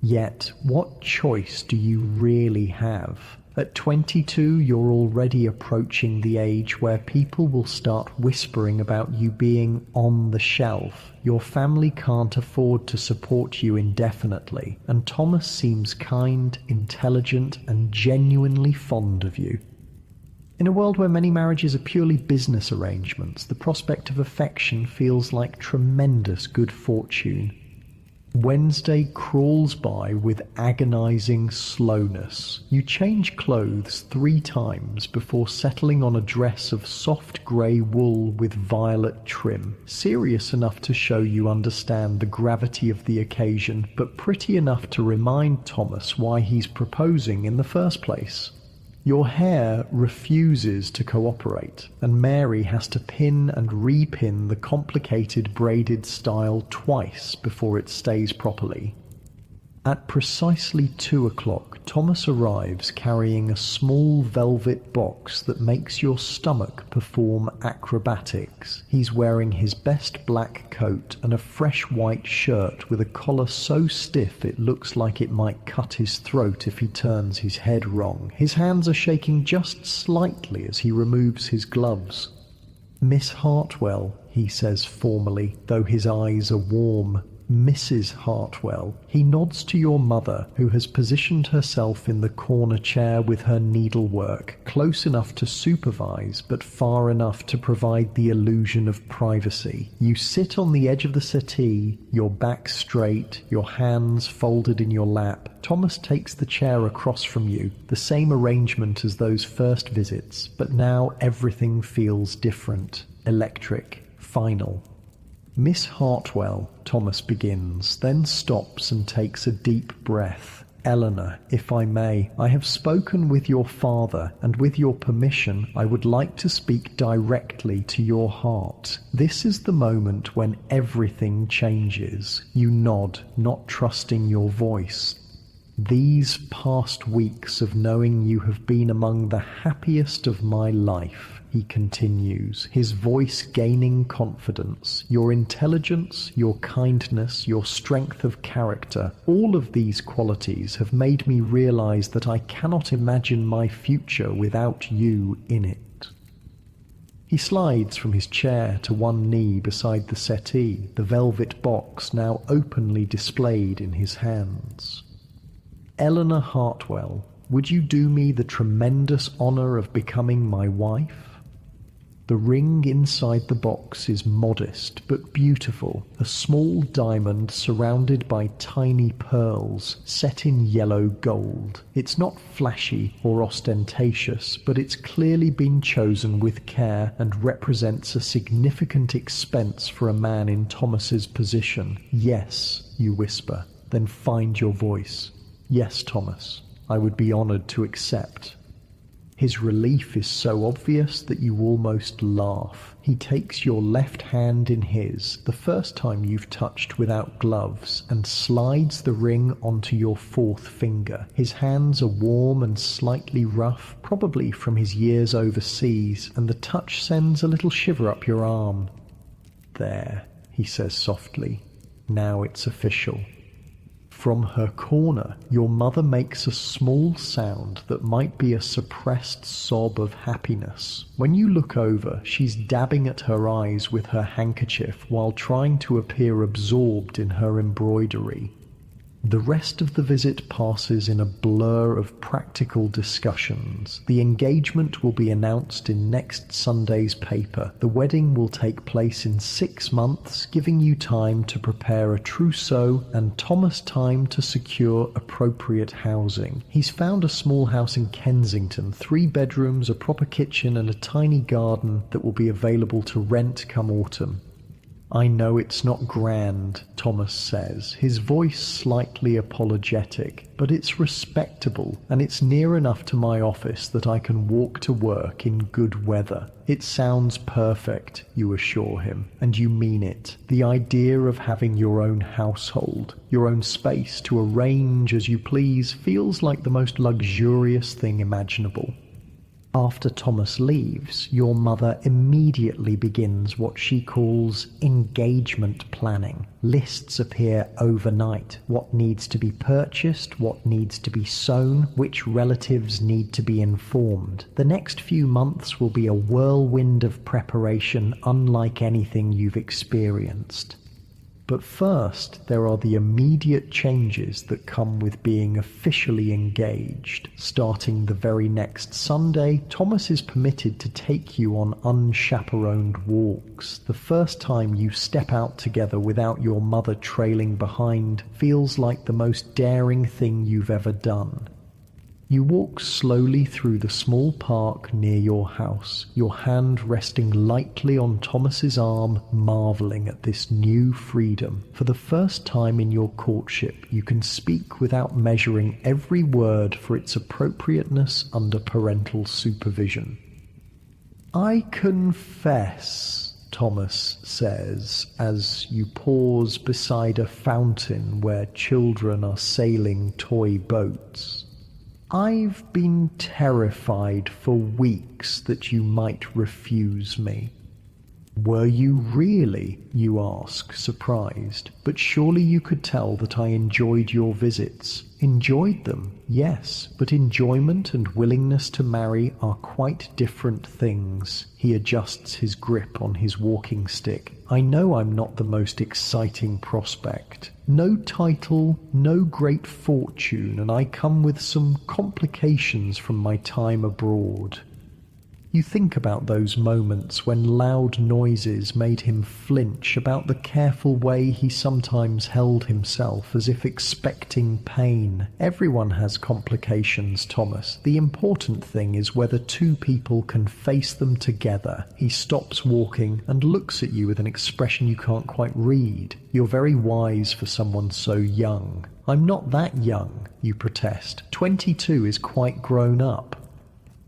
Yet, what choice do you really have? At 22, you're already approaching the age where people will start whispering about you being on the shelf. Your family can't afford to support you indefinitely, and Thomas seems kind, intelligent, and genuinely fond of you. In a world where many marriages are purely business arrangements, the prospect of affection feels like tremendous good fortune. Wednesday crawls by with agonizing slowness. You change clothes 3 times before settling on a dress of soft grey wool with violet trim, serious enough to show you understand the gravity of the occasion, but pretty enough to remind Thomas why he's proposing in the first place. Your hair refuses to cooperate, and Mary has to pin and repin the complicated braided style twice before it stays properly. At precisely 2 o'clock, Thomas arrives carrying a small velvet box that makes your stomach perform acrobatics. He's wearing his best black coat and a fresh white shirt with a collar so stiff it looks like it might cut his throat if he turns his head wrong. His hands are shaking just slightly as he removes his gloves. "Miss Hartwell," he says formally, though his eyes are warm. "Mrs. Hartwell." He nods to your mother, who has positioned herself in the corner chair with her needlework, close enough to supervise, but far enough to provide the illusion of privacy. You sit on the edge of the settee, your back straight, your hands folded in your lap. Thomas takes the chair across from you, the same arrangement as those first visits, but now everything feels different, electric, final. "Miss Hartwell," Thomas begins, then stops and takes a deep breath. "Eleanor, if I may, I have spoken with your father, and with your permission, I would like to speak directly to your heart. This is the moment when everything changes." You nod, not trusting your voice. "These past weeks of knowing you have been among the happiest of my life," he continues, his voice gaining confidence. "Your intelligence, your kindness, your strength of character, all of these qualities have made me realize that I cannot imagine my future without you in it." He slides from his chair to one knee beside the settee, the velvet box now openly displayed in his hands. "Eleanor Hartwell, would you do me the tremendous honor of becoming my wife?" The ring inside the box is modest but beautiful, a small diamond surrounded by tiny pearls set in yellow gold. It's not flashy or ostentatious, but it's clearly been chosen with care and represents a significant expense for a man in Thomas's position. "Yes," you whisper, then find your voice. "Yes, Thomas, I would be honored to accept." His relief is so obvious that you almost laugh. He takes your left hand in his, the first time you've touched without gloves, and slides the ring onto your 4th finger. His hands are warm and slightly rough, probably from his years overseas, and the touch sends a little shiver up your arm. "There," he says softly. "Now it's official." From her corner, your mother makes a small sound that might be a suppressed sob of happiness. When you look over, she's dabbing at her eyes with her handkerchief while trying to appear absorbed in her embroidery. The rest of the visit passes in a blur of practical discussions. The engagement will be announced in next Sunday's paper. The wedding will take place in 6 months, giving you time to prepare a trousseau and Thomas time to secure appropriate housing. He's found a small house in Kensington, 3 bedrooms, a proper kitchen and a tiny garden that will be available to rent come autumn. I know it's not grand, Thomas says, his voice slightly apologetic, but it's respectable and it's near enough to my office that I can walk to work in good weather. It sounds perfect, you assure him, and you mean it. The idea of having your own household, your own space to arrange as you please, feels like the most luxurious thing imaginable. After Thomas leaves, your mother immediately begins what she calls engagement planning. Lists appear overnight. What needs to be purchased, what needs to be sewn, which relatives need to be informed. The next few months will be a whirlwind of preparation unlike anything you've experienced. But first, there are the immediate changes that come with being officially engaged. Starting the very next Sunday, Thomas is permitted to take you on unchaperoned walks. The first time you step out together without your mother trailing behind feels like the most daring thing you've ever done. You walk slowly through the small park near your house, your hand resting lightly on Thomas's arm, marveling at this new freedom. For the first time in your courtship, you can speak without measuring every word for its appropriateness under parental supervision. I confess, Thomas says, as you pause beside a fountain where children are sailing toy boats. I've been terrified for weeks that you might refuse me. Were you really? You ask, surprised. But surely you could tell that I enjoyed your visits. Enjoyed them, yes, but enjoyment and willingness to marry are quite different things. He adjusts his grip on his walking stick. I know I'm not the most exciting prospect. No title, no great fortune, and I come with some complications from my time abroad. You think about those moments when loud noises made him flinch, about the careful way he sometimes held himself as if expecting pain. Everyone has complications, Thomas. The important thing is whether 2 people can face them together. He stops walking and looks at you with an expression you can't quite read. You're very wise for someone so young. I'm not that young, you protest. 22 is quite grown up.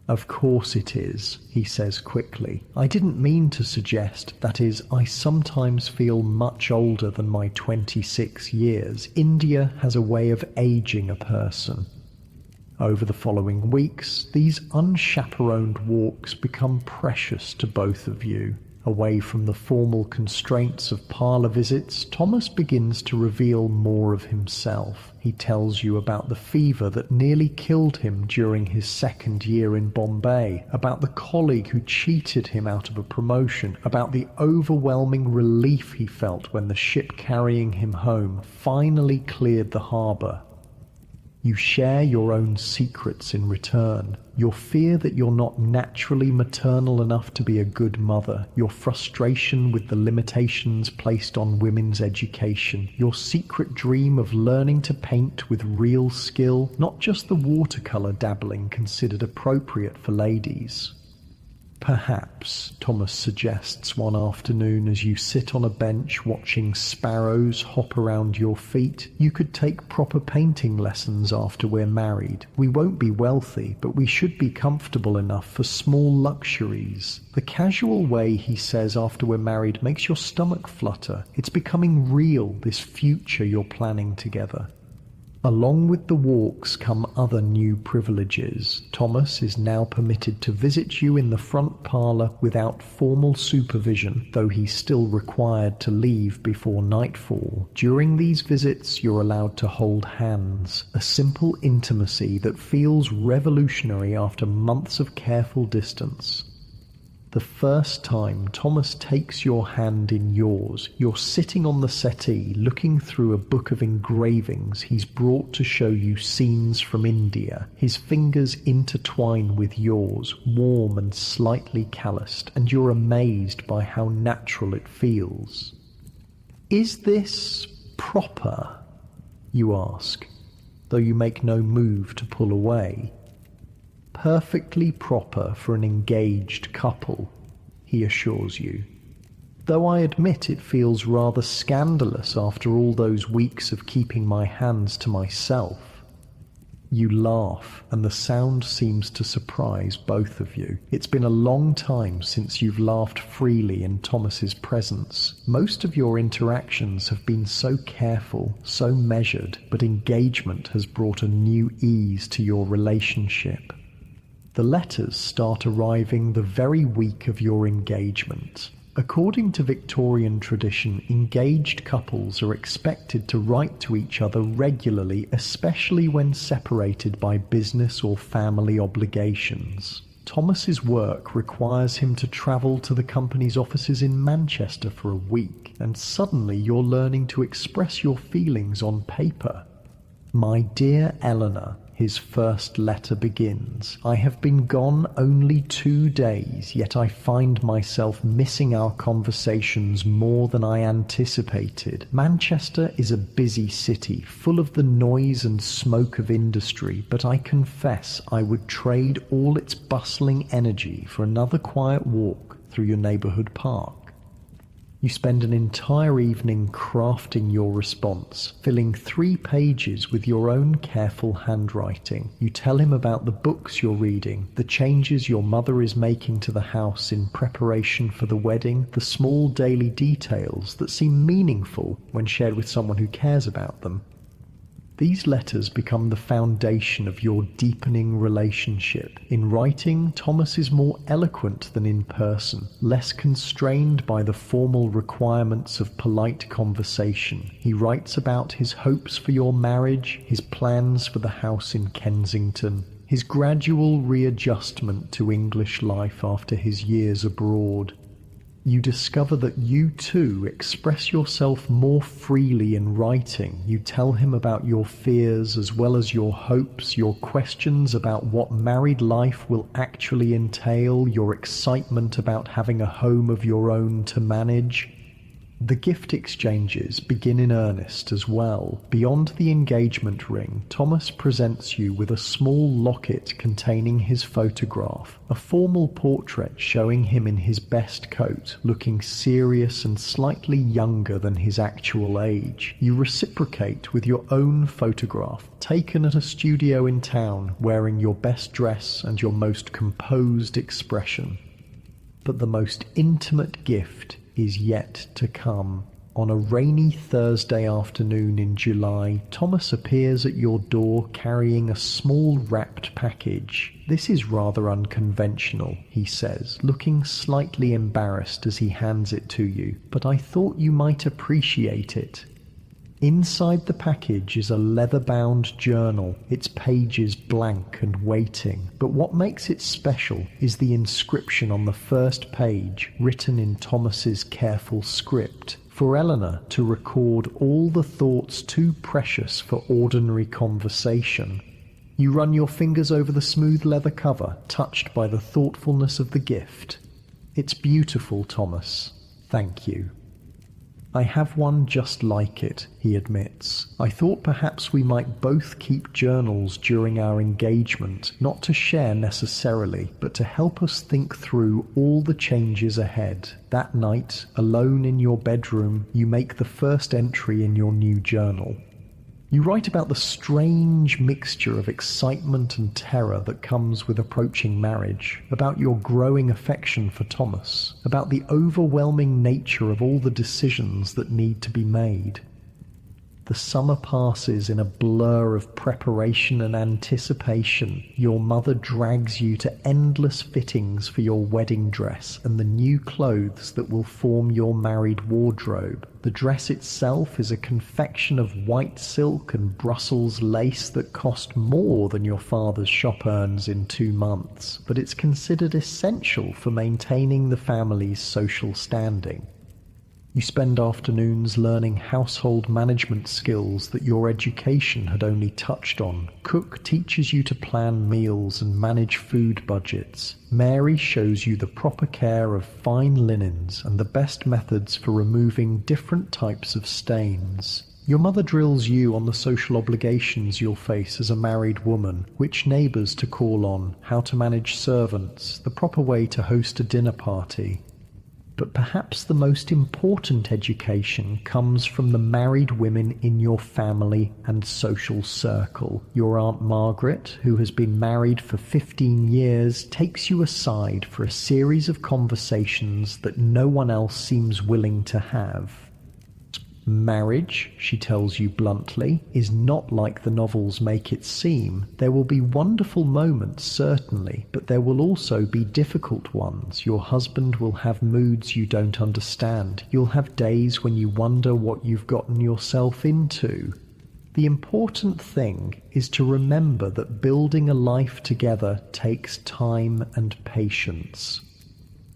Of course it is, he says quickly. I didn't mean to suggest, that is, I sometimes feel much older than my 26 years. India has a way of aging a person. Over the following weeks, these unchaperoned walks become precious to both of you. Away from the formal constraints of parlour visits, Thomas begins to reveal more of himself. He tells you about the fever that nearly killed him during his 2nd year in Bombay, about the colleague who cheated him out of a promotion, about the overwhelming relief he felt when the ship carrying him home finally cleared the harbour. You share your own secrets in return. Your fear that you're not naturally maternal enough to be a good mother, your frustration with the limitations placed on women's education, your secret dream of learning to paint with real skill, not just the watercolour dabbling considered appropriate for ladies. Perhaps, Thomas suggests one afternoon as you sit on a bench watching sparrows hop around your feet, you could take proper painting lessons after we're married. We won't be wealthy, but we should be comfortable enough for small luxuries. The casual way he says after we're married makes your stomach flutter. It's becoming real, this future you're planning together. Along with the walks come other new privileges. Thomas is now permitted to visit you in the front parlour without formal supervision, though he's still required to leave before nightfall. During these visits, you're allowed to hold hands, a simple intimacy that feels revolutionary after months of careful distance. The first time Thomas takes your hand in yours, you're sitting on the settee looking through a book of engravings he's brought to show you scenes from India. His fingers intertwine with yours, warm and slightly calloused, and you're amazed by how natural it feels. "Is this proper?" you ask, though you make no move to pull away. "Perfectly proper for an engaged couple," he assures you. "Though I admit it feels rather scandalous after all those weeks of keeping my hands to myself." You laugh, and the sound seems to surprise both of you. It's been a long time since you've laughed freely in Thomas's presence. Most of your interactions have been so careful, so measured, but engagement has brought a new ease to your relationship. The letters start arriving the very week of your engagement. According to Victorian tradition, engaged couples are expected to write to each other regularly, especially when separated by business or family obligations. Thomas's work requires him to travel to the company's offices in Manchester for a week, and suddenly you're learning to express your feelings on paper. "My dear Eleanor," his first letter begins, "I have been gone only 2 days, yet I find myself missing our conversations more than I anticipated. Manchester is a busy city, full of the noise and smoke of industry, but I confess I would trade all its bustling energy for another quiet walk through your neighbourhood park." You spend an entire evening crafting your response, filling 3 pages with your own careful handwriting. You tell him about the books you're reading, the changes your mother is making to the house in preparation for the wedding, the small daily details that seem meaningful when shared with someone who cares about them. These letters become the foundation of your deepening relationship. In writing, Thomas is more eloquent than in person, less constrained by the formal requirements of polite conversation. He writes about his hopes for your marriage, his plans for the house in Kensington, his gradual readjustment to English life after his years abroad. You discover that you too express yourself more freely in writing. You tell him about your fears as well as your hopes, your questions about what married life will actually entail, your excitement about having a home of your own to manage. The gift exchanges begin in earnest as well. Beyond the engagement ring, Thomas presents you with a small locket containing his photograph, a formal portrait showing him in his best coat, looking serious and slightly younger than his actual age. You reciprocate with your own photograph, taken at a studio in town, wearing your best dress and your most composed expression. But the most intimate gift is yet to come. On a rainy Thursday afternoon in July, Thomas appears at your door carrying a small wrapped package. "This is rather unconventional," he says, looking slightly embarrassed as he hands it to you, "but I thought you might appreciate it." Inside the package is a leather-bound journal, its pages blank and waiting. But what makes it special is the inscription on the first page, written in Thomas's careful script, for Eleanor to record all the thoughts too precious for ordinary conversation. You run your fingers over the smooth leather cover, touched by the thoughtfulness of the gift. "It's beautiful, Thomas. Thank you." "I have one just like it," he admits. "I thought perhaps we might both keep journals during our engagement, not to share necessarily, but to help us think through all the changes ahead." That night, alone in your bedroom, you make the first entry in your new journal. You write about the strange mixture of excitement and terror that comes with approaching marriage, about your growing affection for Thomas, about the overwhelming nature of all the decisions that need to be made. The summer passes in a blur of preparation and anticipation. Your mother drags you to endless fittings for your wedding dress and the new clothes that will form your married wardrobe. The dress itself is a confection of white silk and Brussels lace that cost more than your father's shop earns in 2 months, but it's considered essential for maintaining the family's social standing. You spend afternoons learning household management skills that your education had only touched on. Cook teaches you to plan meals and manage food budgets. Mary shows you the proper care of fine linens and the best methods for removing different types of stains. Your mother drills you on the social obligations you'll face as a married woman, which neighbours to call on, how to manage servants, the proper way to host a dinner party. But perhaps the most important education comes from the married women in your family and social circle. Your Aunt Margaret, who has been married for 15 years, takes you aside for a series of conversations that no one else seems willing to have. Marriage, she tells you bluntly, is not like the novels make it seem. There will be wonderful moments, certainly, but there will also be difficult ones. Your husband will have moods you don't understand. You'll have days when you wonder what you've gotten yourself into. The important thing is to remember that building a life together takes time and patience.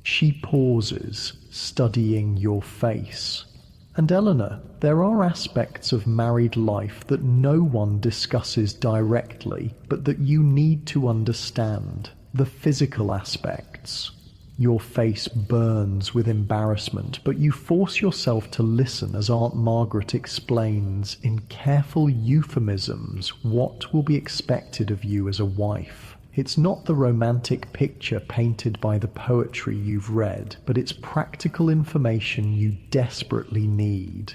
She pauses, studying your face. And Eleanor, there are aspects of married life that no one discusses directly, but that you need to understand. The physical aspects. Your face burns with embarrassment, but you force yourself to listen as Aunt Margaret explains in careful euphemisms what will be expected of you as a wife. It's not the romantic picture painted by the poetry you've read, but it's practical information you desperately need.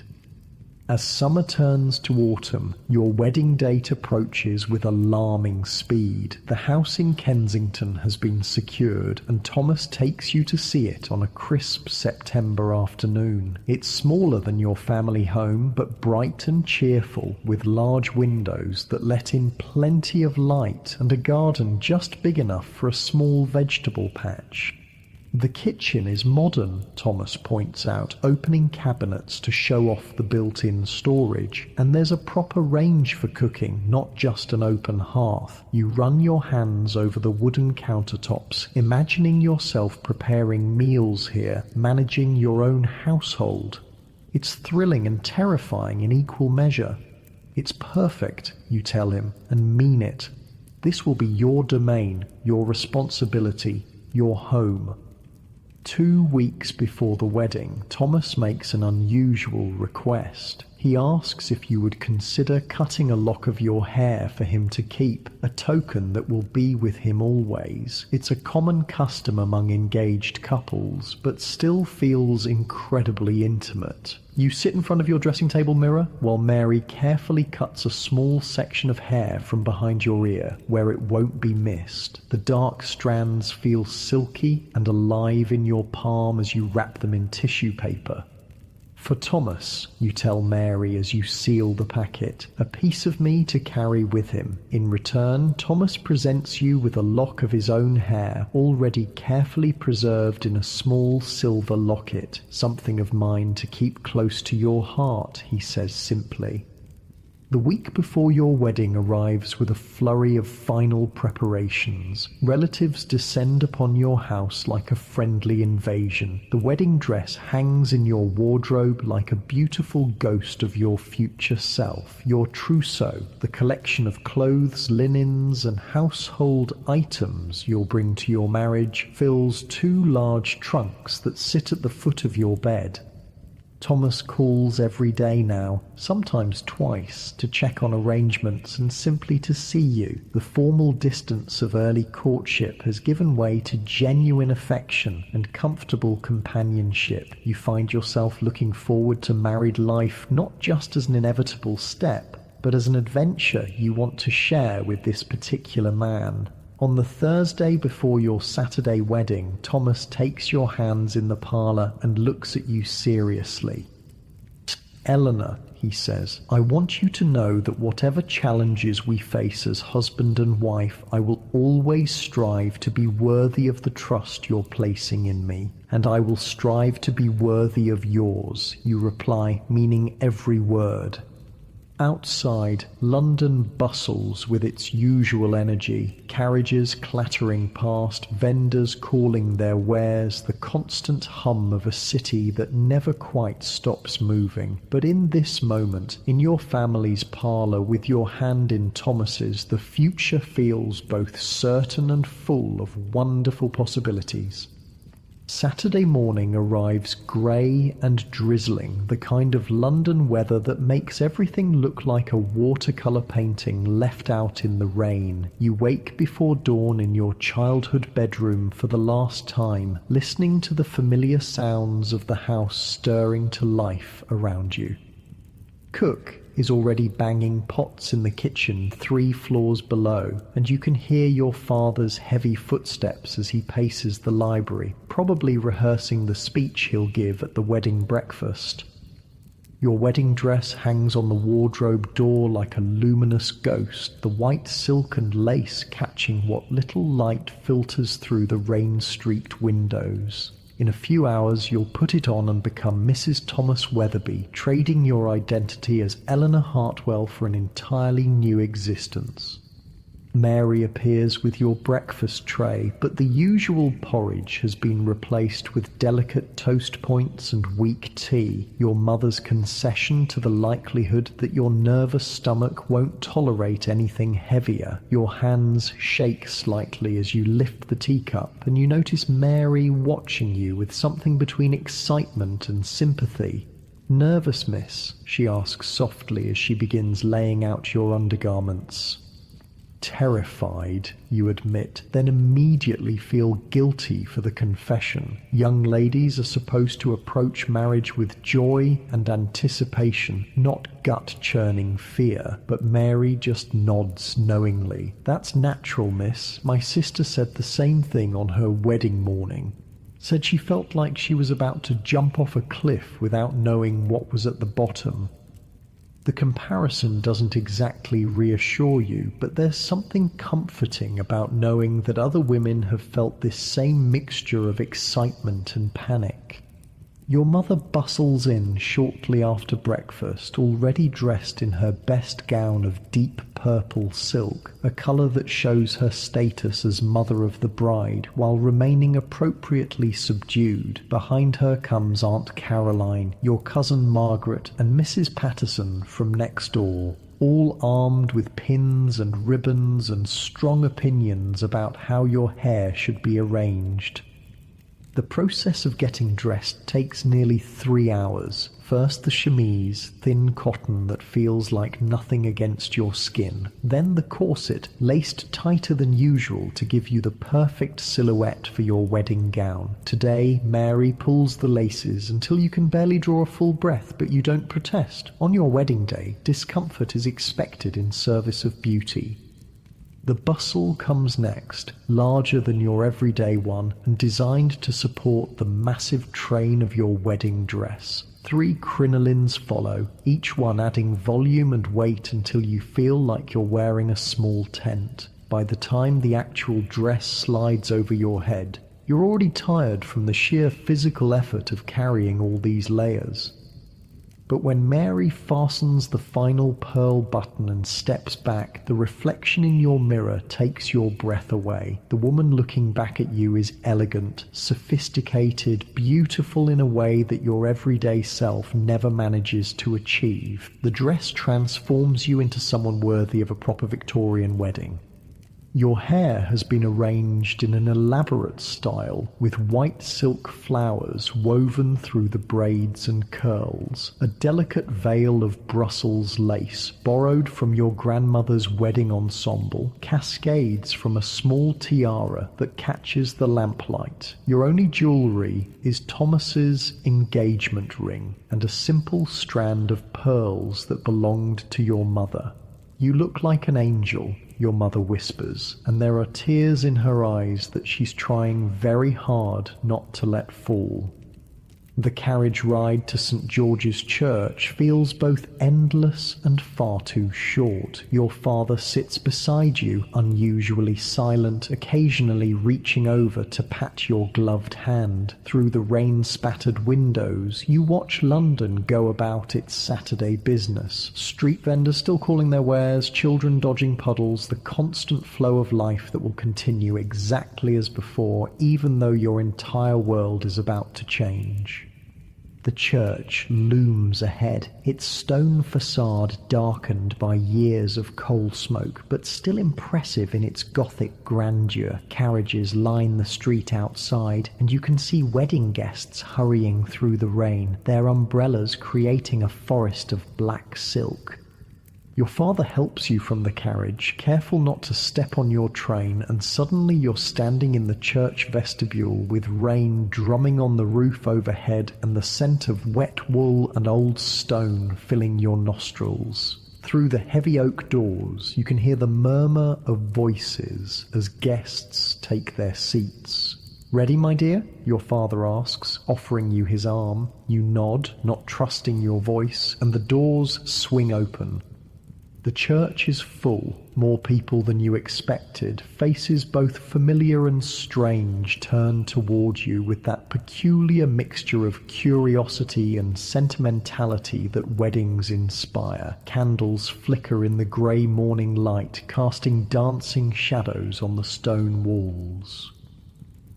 As summer turns to autumn, your wedding date approaches with alarming speed. The house in Kensington has been secured, and Thomas takes you to see it on a crisp September afternoon. It's smaller than your family home, but bright and cheerful, with large windows that let in plenty of light and a garden just big enough for a small vegetable patch. The kitchen is modern, Thomas points out, opening cabinets to show off the built-in storage. And there's a proper range for cooking, not just an open hearth. You run your hands over the wooden countertops, imagining yourself preparing meals here, managing your own household. It's thrilling and terrifying in equal measure. It's perfect, you tell him, and mean it. This will be your domain, your responsibility, your home. 2 weeks before the wedding, Thomas makes an unusual request. He asks if you would consider cutting a lock of your hair for him to keep, a token that will be with him always. It's a common custom among engaged couples, but still feels incredibly intimate. You sit in front of your dressing table mirror while Mary carefully cuts a small section of hair from behind your ear where it won't be missed. The dark strands feel silky and alive in your palm as you wrap them in tissue paper. For Thomas, you tell Mary as you seal the packet, a piece of me to carry with him. In return, Thomas presents you with a lock of his own hair, already carefully preserved in a small silver locket. Something of mine to keep close to your heart, he says simply. The week before your wedding arrives with a flurry of final preparations. Relatives descend upon your house like a friendly invasion. The wedding dress hangs in your wardrobe like a beautiful ghost of your future self. Your trousseau, the collection of clothes, linens, and household items you'll bring to your marriage, fills 2 large trunks that sit at the foot of your bed. Thomas calls every day now, sometimes twice, to check on arrangements and simply to see you. The formal distance of early courtship has given way to genuine affection and comfortable companionship. You find yourself looking forward to married life not just as an inevitable step, but as an adventure you want to share with this particular man. On the Thursday before your Saturday wedding, Thomas takes your hands in the parlour and looks at you seriously. "Eleanor," he says, "I want you to know that whatever challenges we face as husband and wife, I will always strive to be worthy of the trust you're placing in me, and I will strive to be worthy of yours," you reply, meaning every word. Outside, London bustles with its usual energy, carriages clattering past, vendors calling their wares, the constant hum of a city that never quite stops moving. But in this moment, in your family's parlour with your hand in Thomas's, the future feels both certain and full of wonderful possibilities. Saturday morning arrives grey and drizzling, the kind of London weather that makes everything look like a watercolour painting left out in the rain. You wake before dawn in your childhood bedroom for the last time, listening to the familiar sounds of the house stirring to life around you. Cook is already banging pots in the kitchen 3 floors below, and you can hear your father's heavy footsteps as he paces the library, probably rehearsing the speech he'll give at the wedding breakfast. Your wedding dress hangs on the wardrobe door like a luminous ghost, the white silk and lace catching what little light filters through the rain-streaked windows. In a few hours you'll put it on and become Mrs. Thomas Weatherby, trading your identity as Eleanor Hartwell for an entirely new existence. Mary appears with your breakfast tray, but the usual porridge has been replaced with delicate toast points and weak tea, your mother's concession to the likelihood that your nervous stomach won't tolerate anything heavier. Your hands shake slightly as you lift the teacup, and you notice Mary watching you with something between excitement and sympathy. "Nervous, miss?" she asks softly as she begins laying out your undergarments. Terrified, you admit, then immediately feel guilty for the confession. Young ladies are supposed to approach marriage with joy and anticipation, not gut-churning fear, but Mary just nods knowingly. "That's natural, miss. My sister said the same thing on her wedding morning. Said she felt like she was about to jump off a cliff without knowing what was at the bottom." The comparison doesn't exactly reassure you, but there's something comforting about knowing that other women have felt this same mixture of excitement and panic. Your mother bustles in shortly after breakfast, already dressed in her best gown of deep purple silk, a colour that shows her status as mother of the bride, while remaining appropriately subdued. Behind her comes Aunt Caroline, your cousin Margaret, and Mrs. Patterson from next door, all armed with pins and ribbons and strong opinions about how your hair should be arranged. The process of getting dressed takes nearly 3 hours. First the chemise, thin cotton that feels like nothing against your skin. Then the corset, laced tighter than usual to give you the perfect silhouette for your wedding gown. Today, Mary pulls the laces until you can barely draw a full breath, but you don't protest. On your wedding day, discomfort is expected in service of beauty. The bustle comes next, larger than your everyday one and designed to support the massive train of your wedding dress. 3 crinolines follow, each one adding volume and weight until you feel like you're wearing a small tent. By the time the actual dress slides over your head, you're already tired from the sheer physical effort of carrying all these layers. But when Mary fastens the final pearl button and steps back, the reflection in your mirror takes your breath away. The woman looking back at you is elegant, sophisticated, beautiful in a way that your everyday self never manages to achieve. The dress transforms you into someone worthy of a proper Victorian wedding. Your hair has been arranged in an elaborate style with white silk flowers woven through the braids and curls, a delicate veil of Brussels lace borrowed from your grandmother's wedding ensemble, cascades from a small tiara that catches the lamplight. Your only jewellery is Thomas's engagement ring and a simple strand of pearls that belonged to your mother. "You look like an angel," your mother whispers, and there are tears in her eyes that she's trying very hard not to let fall. The carriage ride to St. George's Church feels both endless and far too short. Your father sits beside you, unusually silent, occasionally reaching over to pat your gloved hand. Through the rain-spattered windows, you watch London go about its Saturday business. Street vendors still calling their wares, children dodging puddles, the constant flow of life that will continue exactly as before, even though your entire world is about to change. The church looms ahead, its stone facade darkened by years of coal smoke, but still impressive in its Gothic grandeur. Carriages line the street outside, and you can see wedding guests hurrying through the rain, their umbrellas creating a forest of black silk. Your father helps you from the carriage, careful not to step on your train, and suddenly you're standing in the church vestibule with rain drumming on the roof overhead and the scent of wet wool and old stone filling your nostrils. Through the heavy oak doors, you can hear the murmur of voices as guests take their seats. "Ready, my dear?" your father asks, offering you his arm. You nod, not trusting your voice, and the doors swing open. The church is full, more people than you expected, faces both familiar and strange turned toward you with that peculiar mixture of curiosity and sentimentality that weddings inspire. Candles flicker in the grey morning light, casting dancing shadows on the stone walls.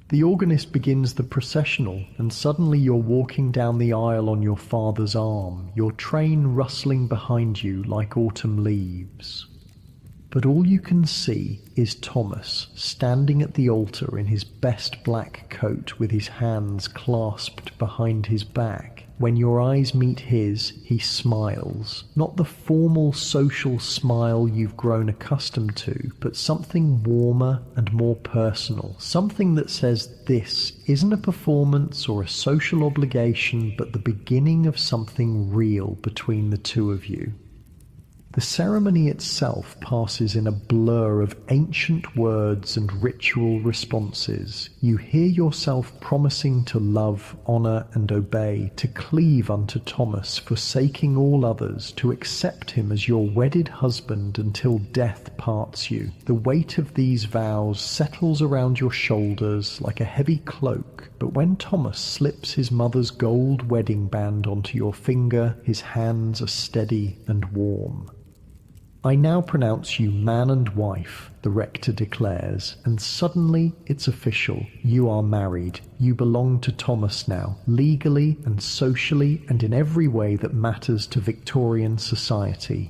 The organist begins the processional, and suddenly you're walking down the aisle on your father's arm, your train rustling behind you like autumn leaves. But all you can see is Thomas standing at the altar in his best black coat with his hands clasped behind his back. When your eyes meet his, he smiles. Not the formal social smile you've grown accustomed to, but something warmer and more personal. Something that says this isn't a performance or a social obligation, but the beginning of something real between the two of you. The ceremony itself passes in a blur of ancient words and ritual responses. You hear yourself promising to love, honour and obey, to cleave unto Thomas, forsaking all others, to accept him as your wedded husband until death parts you. The weight of these vows settles around your shoulders like a heavy cloak, but when Thomas slips his mother's gold wedding band onto your finger, his hands are steady and warm. "I now pronounce you man and wife," the rector declares, and suddenly it's official. You are married. You belong to Thomas now, legally and socially and in every way that matters to Victorian society.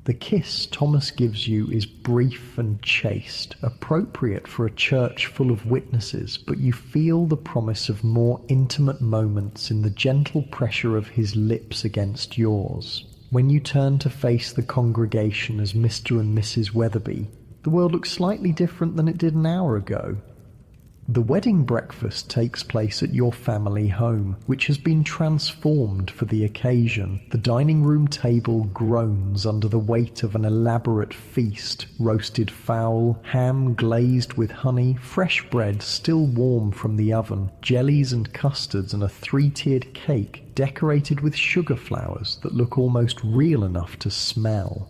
The kiss Thomas gives you is brief and chaste, appropriate for a church full of witnesses, but you feel the promise of more intimate moments in the gentle pressure of his lips against yours. When you turn to face the congregation as Mr. and Mrs. Weatherby, the world looks slightly different than it did an hour ago. The wedding breakfast takes place at your family home, which has been transformed for the occasion. The dining room table groans under the weight of an elaborate feast: roasted fowl, ham glazed with honey, fresh bread still warm from the oven, jellies and custards, and a three-tiered cake decorated with sugar flowers that look almost real enough to smell.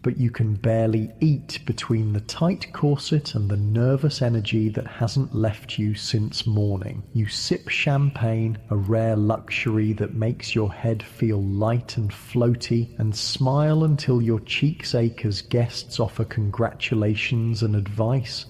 But you can barely eat between the tight corset and the nervous energy that hasn't left you since morning. You sip champagne, a rare luxury that makes your head feel light and floaty, and smile until your cheeks ache as guests offer congratulations and advice.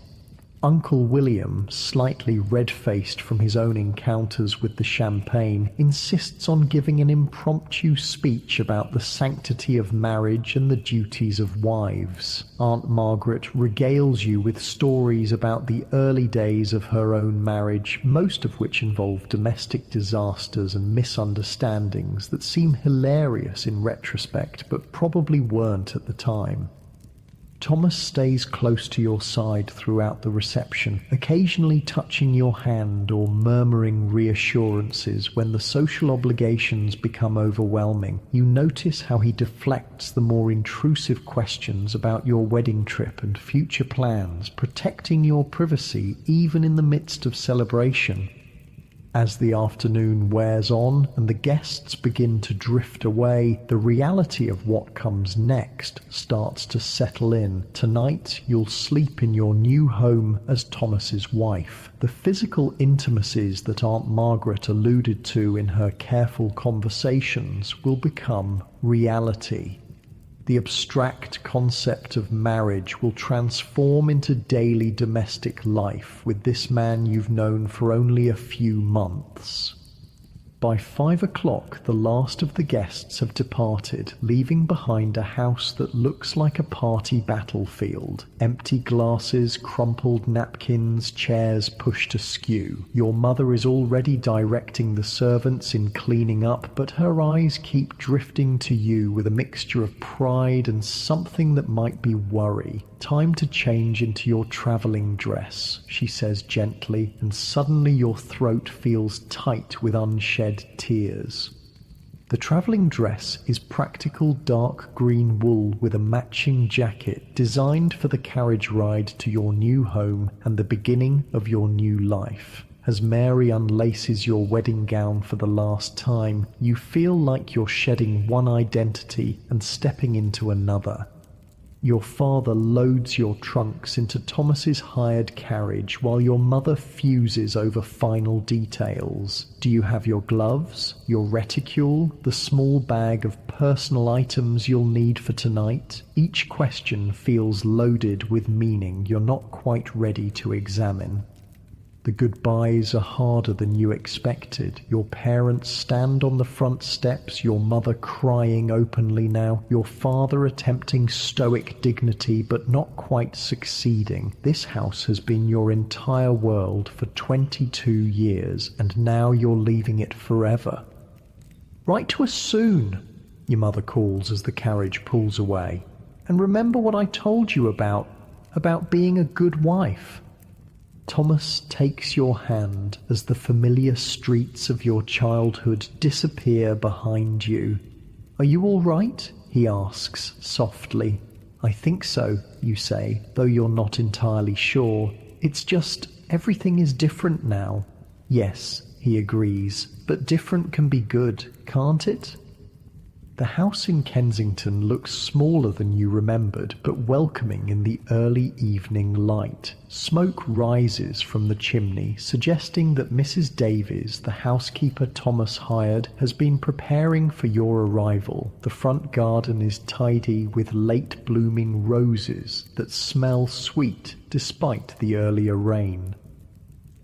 Uncle William, slightly red-faced from his own encounters with the champagne, insists on giving an impromptu speech about the sanctity of marriage and the duties of wives. Aunt Margaret regales you with stories about the early days of her own marriage, most of which involve domestic disasters and misunderstandings that seem hilarious in retrospect, but probably weren't at the time. Thomas stays close to your side throughout the reception, occasionally touching your hand or murmuring reassurances when the social obligations become overwhelming. You notice how he deflects the more intrusive questions about your wedding trip and future plans, protecting your privacy even in the midst of celebration. As the afternoon wears on and the guests begin to drift away, the reality of what comes next starts to settle in. Tonight, you'll sleep in your new home as Thomas's wife. The physical intimacies that Aunt Margaret alluded to in her careful conversations will become reality. The abstract concept of marriage will transform into daily domestic life with this man you've known for only a few months. By 5 o'clock, the last of the guests have departed, leaving behind a house that looks like a party battlefield. Empty glasses, crumpled napkins, chairs pushed askew. Your mother is already directing the servants in cleaning up, but her eyes keep drifting to you with a mixture of pride and something that might be worry. "Time to change into your travelling dress," she says gently, and suddenly your throat feels tight with unshed tears. The travelling dress is practical dark green wool with a matching jacket designed for the carriage ride to your new home and the beginning of your new life. As Mary unlaces your wedding gown for the last time, you feel like you're shedding one identity and stepping into another. Your father loads your trunks into Thomas's hired carriage while your mother fuses over final details. Do you have your gloves, your reticule, the small bag of personal items you'll need for tonight? Each question feels loaded with meaning you're not quite ready to examine. The goodbyes are harder than you expected. Your parents stand on the front steps, your mother crying openly now, your father attempting stoic dignity but not quite succeeding. This house has been your entire world for 22 years, and now you're leaving it forever. "Write to us soon," your mother calls as the carriage pulls away. "And remember what I told you about being a good wife." Thomas takes your hand as the familiar streets of your childhood disappear behind you. "Are you all right?" he asks softly. "I think so," you say, though you're not entirely sure. "It's just everything is different now." "Yes," he agrees, "but different can be good, can't it?" The house in Kensington looks smaller than you remembered, but welcoming in the early evening light. Smoke rises from the chimney, suggesting that Mrs. Davies, the housekeeper Thomas hired, has been preparing for your arrival. The front garden is tidy with late-blooming roses that smell sweet despite the earlier rain.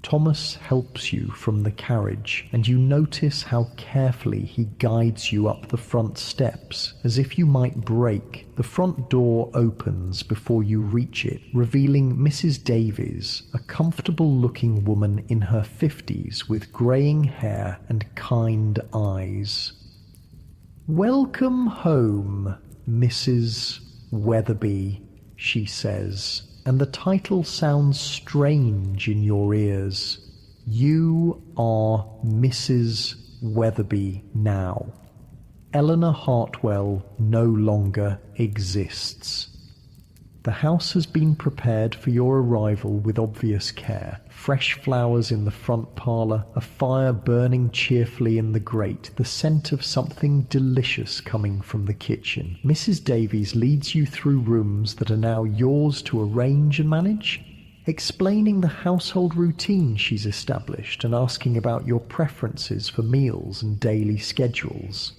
Thomas helps you from the carriage, and you notice how carefully he guides you up the front steps, as if you might break. The front door opens before you reach it, revealing Mrs. Davies, a comfortable-looking woman in her 50s with greying hair and kind eyes. "Welcome home, Mrs. Weatherby," she says, and the title sounds strange in your ears. You are Mrs. Weatherby now. Eleanor Hartwell no longer exists. The house has been prepared for your arrival with obvious care. Fresh flowers in the front parlour, a fire burning cheerfully in the grate, the scent of something delicious coming from the kitchen. Mrs. Davies leads you through rooms that are now yours to arrange and manage, explaining the household routine she's established and asking about your preferences for meals and daily schedules.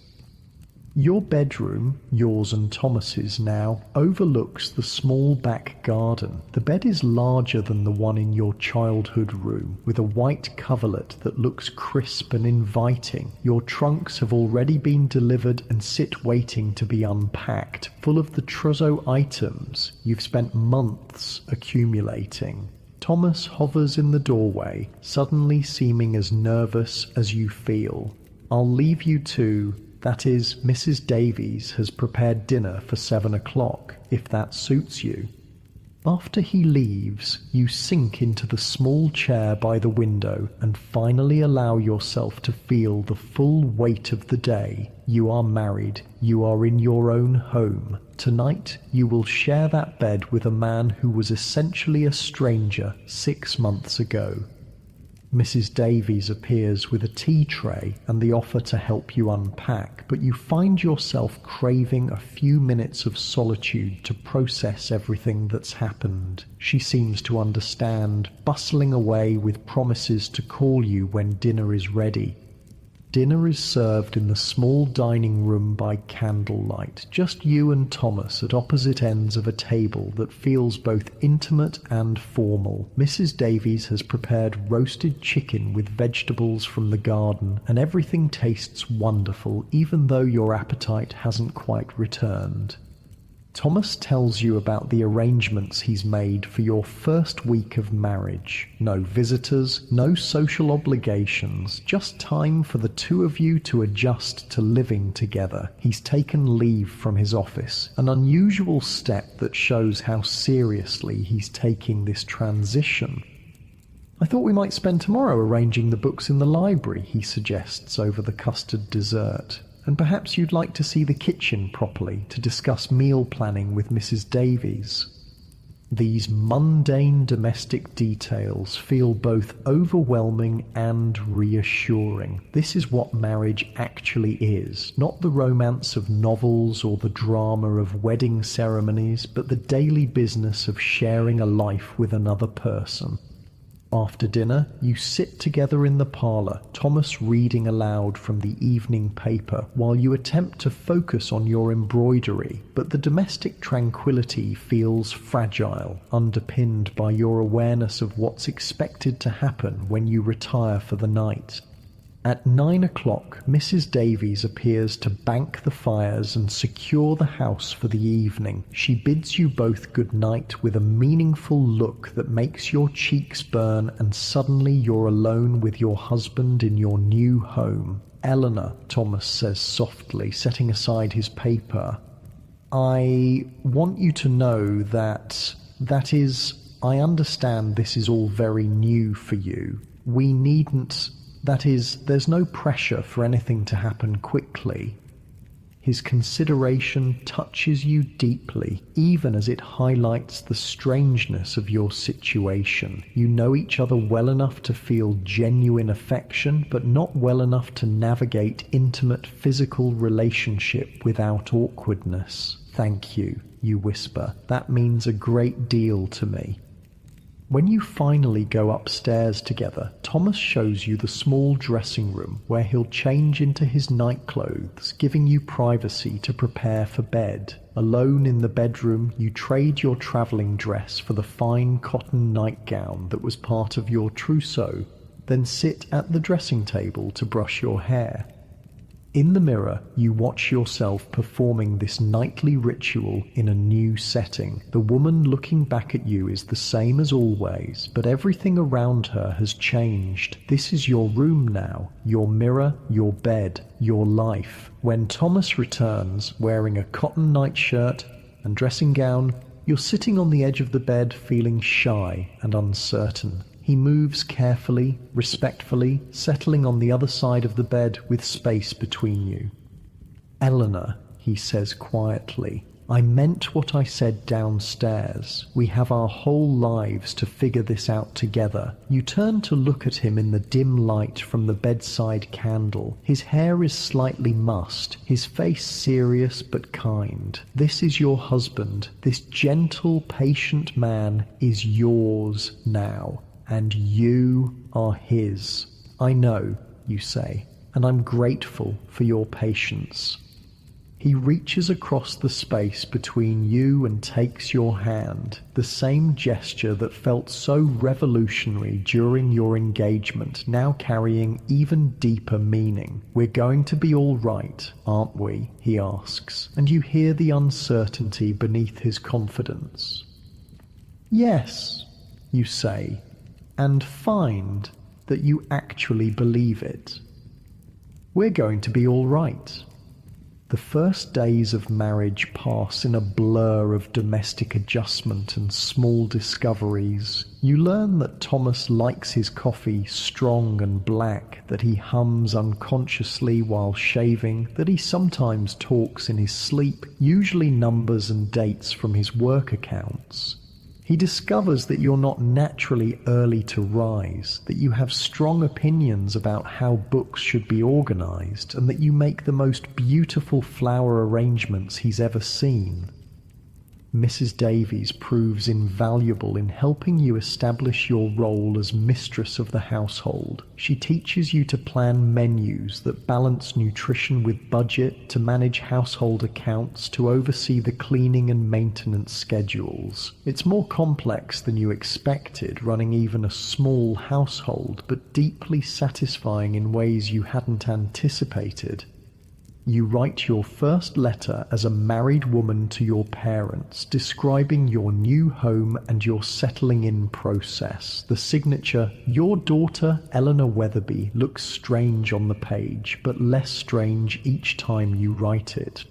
Your bedroom, yours and Thomas's now, overlooks the small back garden. The bed is larger than the one in your childhood room, with a white coverlet that looks crisp and inviting. Your trunks have already been delivered and sit waiting to be unpacked, full of the trousseau items you've spent months accumulating. Thomas hovers in the doorway, suddenly seeming as nervous as you feel. "I'll leave you to..." That is, Mrs. Davies has prepared dinner for 7 o'clock, if that suits you. After he leaves, you sink into the small chair by the window and finally allow yourself to feel the full weight of the day. You are married. You are in your own home. Tonight, you will share that bed with a man who was essentially a stranger 6 months ago. Mrs. Davies appears with a tea tray and the offer to help you unpack, but you find yourself craving a few minutes of solitude to process everything that's happened. She seems to understand, bustling away with promises to call you when dinner is ready. Dinner is served in the small dining room by candlelight, just you and Thomas at opposite ends of a table that feels both intimate and formal. Mrs. Davies has prepared roasted chicken with vegetables from the garden, and everything tastes wonderful, even though your appetite hasn't quite returned. Thomas tells you about the arrangements he's made for your first week of marriage. No visitors, no social obligations, just time for the two of you to adjust to living together. He's taken leave from his office, an unusual step that shows how seriously he's taking this transition. "I thought we might spend tomorrow arranging the books in the library," he suggests over the custard dessert. "And perhaps you'd like to see the kitchen properly to discuss meal planning with Mrs. Davies." These mundane domestic details feel both overwhelming and reassuring. This is what marriage actually is, not the romance of novels or the drama of wedding ceremonies, but the daily business of sharing a life with another person. After dinner, you sit together in the parlour, Thomas reading aloud from the evening paper while you attempt to focus on your embroidery, but the domestic tranquility feels fragile, underpinned by your awareness of what's expected to happen when you retire for the night. At 9 o'clock, Mrs. Davies appears to bank the fires and secure the house for the evening. She bids you both good night with a meaningful look that makes your cheeks burn, and suddenly you're alone with your husband in your new home. "Eleanor," Thomas says softly, setting aside his paper, "I want you to know that I understand this is all very new for you. We needn't... there's no pressure for anything to happen quickly." His consideration touches you deeply, even as it highlights the strangeness of your situation. You know each other well enough to feel genuine affection, but not well enough to navigate intimate physical relationship without awkwardness. "Thank you," you whisper. "That means a great deal to me." When you finally go upstairs together, Thomas shows you the small dressing room where he'll change into his nightclothes, giving you privacy to prepare for bed. Alone in the bedroom, you trade your travelling dress for the fine cotton nightgown that was part of your trousseau, then sit at the dressing table to brush your hair. In the mirror, you watch yourself performing this nightly ritual in a new setting. The woman looking back at you is the same as always, but everything around her has changed. This is your room now, your mirror, your bed, your life. When Thomas returns, wearing a cotton nightshirt and dressing gown, you're sitting on the edge of the bed feeling shy and uncertain. He moves carefully, respectfully, settling on the other side of the bed with space between you. "Eleanor," he says quietly, "I meant what I said downstairs. We have our whole lives to figure this out together." You turn to look at him in the dim light from the bedside candle. His hair is slightly mussed, his face serious but kind. This is your husband. This gentle, patient man is yours now. And you are his. "I know," you say, "and I'm grateful for your patience." He reaches across the space between you and takes your hand, the same gesture that felt so revolutionary during your engagement, now carrying even deeper meaning. "We're going to be all right, aren't we?" he asks, and you hear the uncertainty beneath his confidence. "Yes," you say, and find that you actually believe it. We're going to be all right. The first days of marriage pass in a blur of domestic adjustment and small discoveries. You learn that Thomas likes his coffee strong and black, that he hums unconsciously while shaving, that he sometimes talks in his sleep, usually numbers and dates from his work accounts. He discovers that you're not naturally early to rise, that you have strong opinions about how books should be organized, and that you make the most beautiful flower arrangements he's ever seen. Mrs. Davies proves invaluable in helping you establish your role as mistress of the household. She teaches you to plan menus that balance nutrition with budget, to manage household accounts, to oversee the cleaning and maintenance schedules. It's more complex than you expected, running even a small household, but deeply satisfying in ways you hadn't anticipated. You write your first letter as a married woman to your parents, describing your new home and your settling in process. The signature, "Your daughter, Eleanor Weatherby," looks strange on the page, but less strange each time you write it.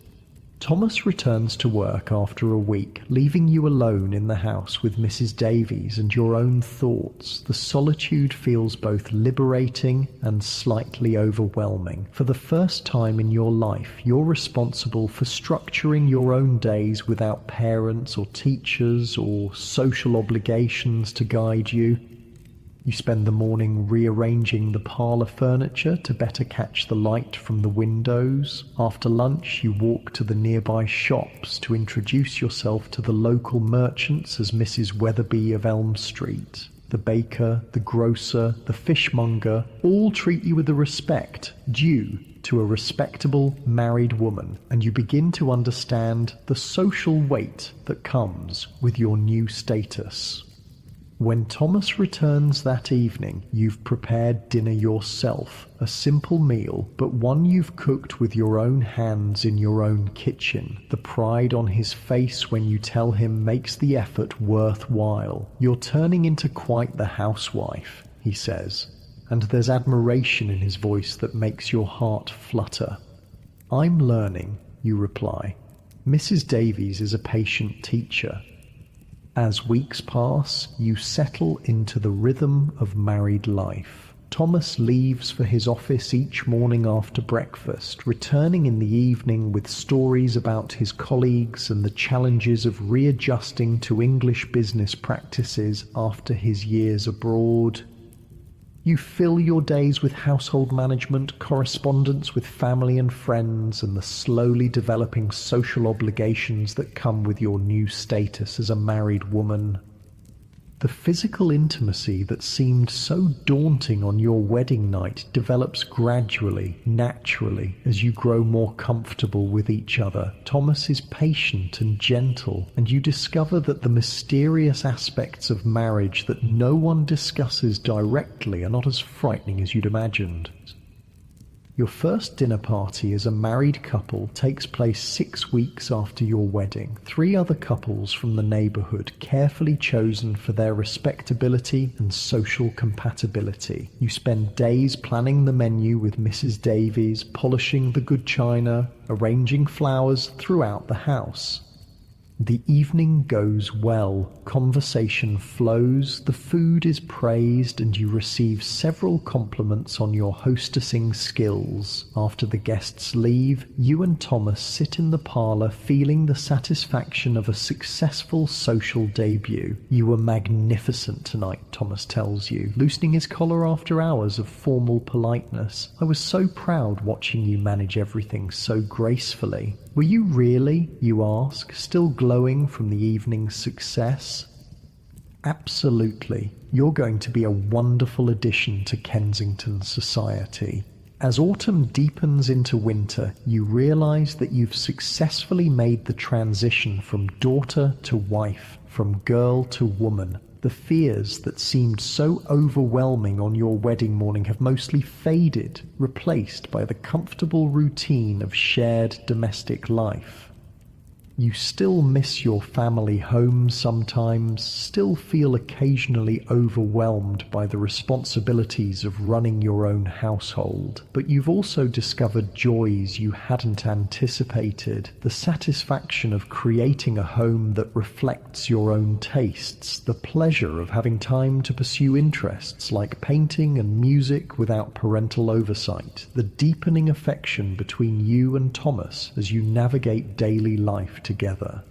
Thomas returns to work after a week, leaving you alone in the house with Mrs. Davies and your own thoughts. The solitude feels both liberating and slightly overwhelming. For the first time in your life, you're responsible for structuring your own days without parents or teachers or social obligations to guide you. You spend the morning rearranging the parlour furniture to better catch the light from the windows. After lunch, you walk to the nearby shops to introduce yourself to the local merchants as Mrs. Weatherby of Elm Street. The baker, the grocer, the fishmonger all treat you with the respect due to a respectable married woman, and you begin to understand the social weight that comes with your new status. When Thomas returns that evening, you've prepared dinner yourself, a simple meal, but one you've cooked with your own hands in your own kitchen. The pride on his face when you tell him makes the effort worthwhile. "You're turning into quite the housewife," he says, and there's admiration in his voice that makes your heart flutter. "I'm learning," you reply. Mrs. Davies is a patient teacher. As weeks pass, you settle into the rhythm of married life. Thomas leaves for his office each morning after breakfast, returning in the evening with stories about his colleagues and the challenges of readjusting to English business practices after his years abroad. You fill your days with household management, correspondence with family and friends, and the slowly developing social obligations that come with your new status as a married woman. The physical intimacy that seemed so daunting on your wedding night develops gradually, naturally, as you grow more comfortable with each other. Thomas is patient and gentle, and you discover that the mysterious aspects of marriage that no one discusses directly are not as frightening as you'd imagined. Your first dinner party as a married couple takes place 6 weeks after your wedding. 3 other couples from the neighbourhood, carefully chosen for their respectability and social compatibility. You spend days planning the menu with Mrs. Davies, polishing the good china, arranging flowers throughout the house. The evening goes well, conversation flows, the food is praised, and you receive several compliments on your hostessing skills. After the guests leave, you and Thomas sit in the parlour feeling the satisfaction of a successful social debut. "You were magnificent tonight," Thomas tells you, loosening his collar after hours of formal politeness. "I was so proud watching you manage everything so gracefully." "Were you really?" you ask, still glowing from the evening's success. "Absolutely. You're going to be a wonderful addition to Kensington society." As autumn deepens into winter, you realize that you've successfully made the transition from daughter to wife, from girl to woman. The fears that seemed so overwhelming on your wedding morning have mostly faded, replaced by the comfortable routine of shared domestic life. You still miss your family home sometimes, still feel occasionally overwhelmed by the responsibilities of running your own household, but you've also discovered joys you hadn't anticipated, the satisfaction of creating a home that reflects your own tastes, the pleasure of having time to pursue interests like painting and music without parental oversight, the deepening affection between you and Thomas as you navigate daily life together.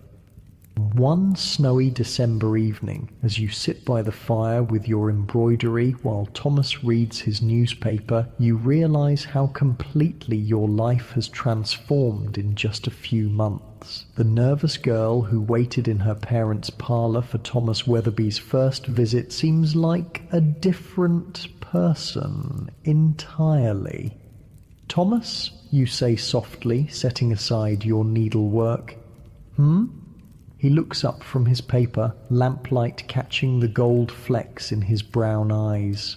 One snowy December evening, as you sit by the fire with your embroidery while Thomas reads his newspaper, you realize how completely your life has transformed in just a few months. The nervous girl who waited in her parents' parlour for Thomas Weatherby's first visit seems like a different person entirely. "Thomas," you say softly, setting aside your needlework. He looks up from his paper, lamplight catching the gold flecks in his brown eyes.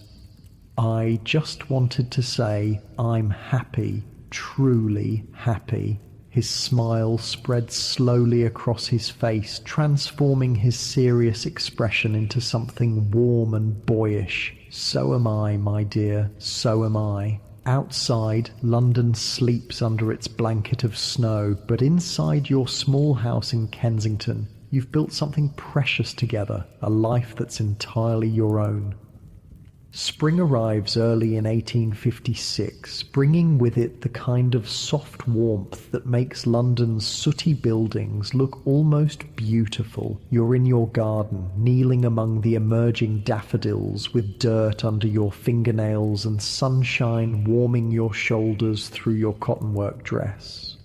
"I just wanted to say I'm happy, truly happy." His smile spreads slowly across his face, transforming his serious expression into something warm and boyish. "So am I, my dear, so am I." Outside, London sleeps under its blanket of snow, but inside your small house in Kensington, you've built something precious together, a life that's entirely your own. Spring arrives early in 1856, bringing with it the kind of soft warmth that makes London's sooty buildings look almost beautiful. You're in your garden, kneeling among the emerging daffodils with dirt under your fingernails and sunshine warming your shoulders through your cottonwork dress.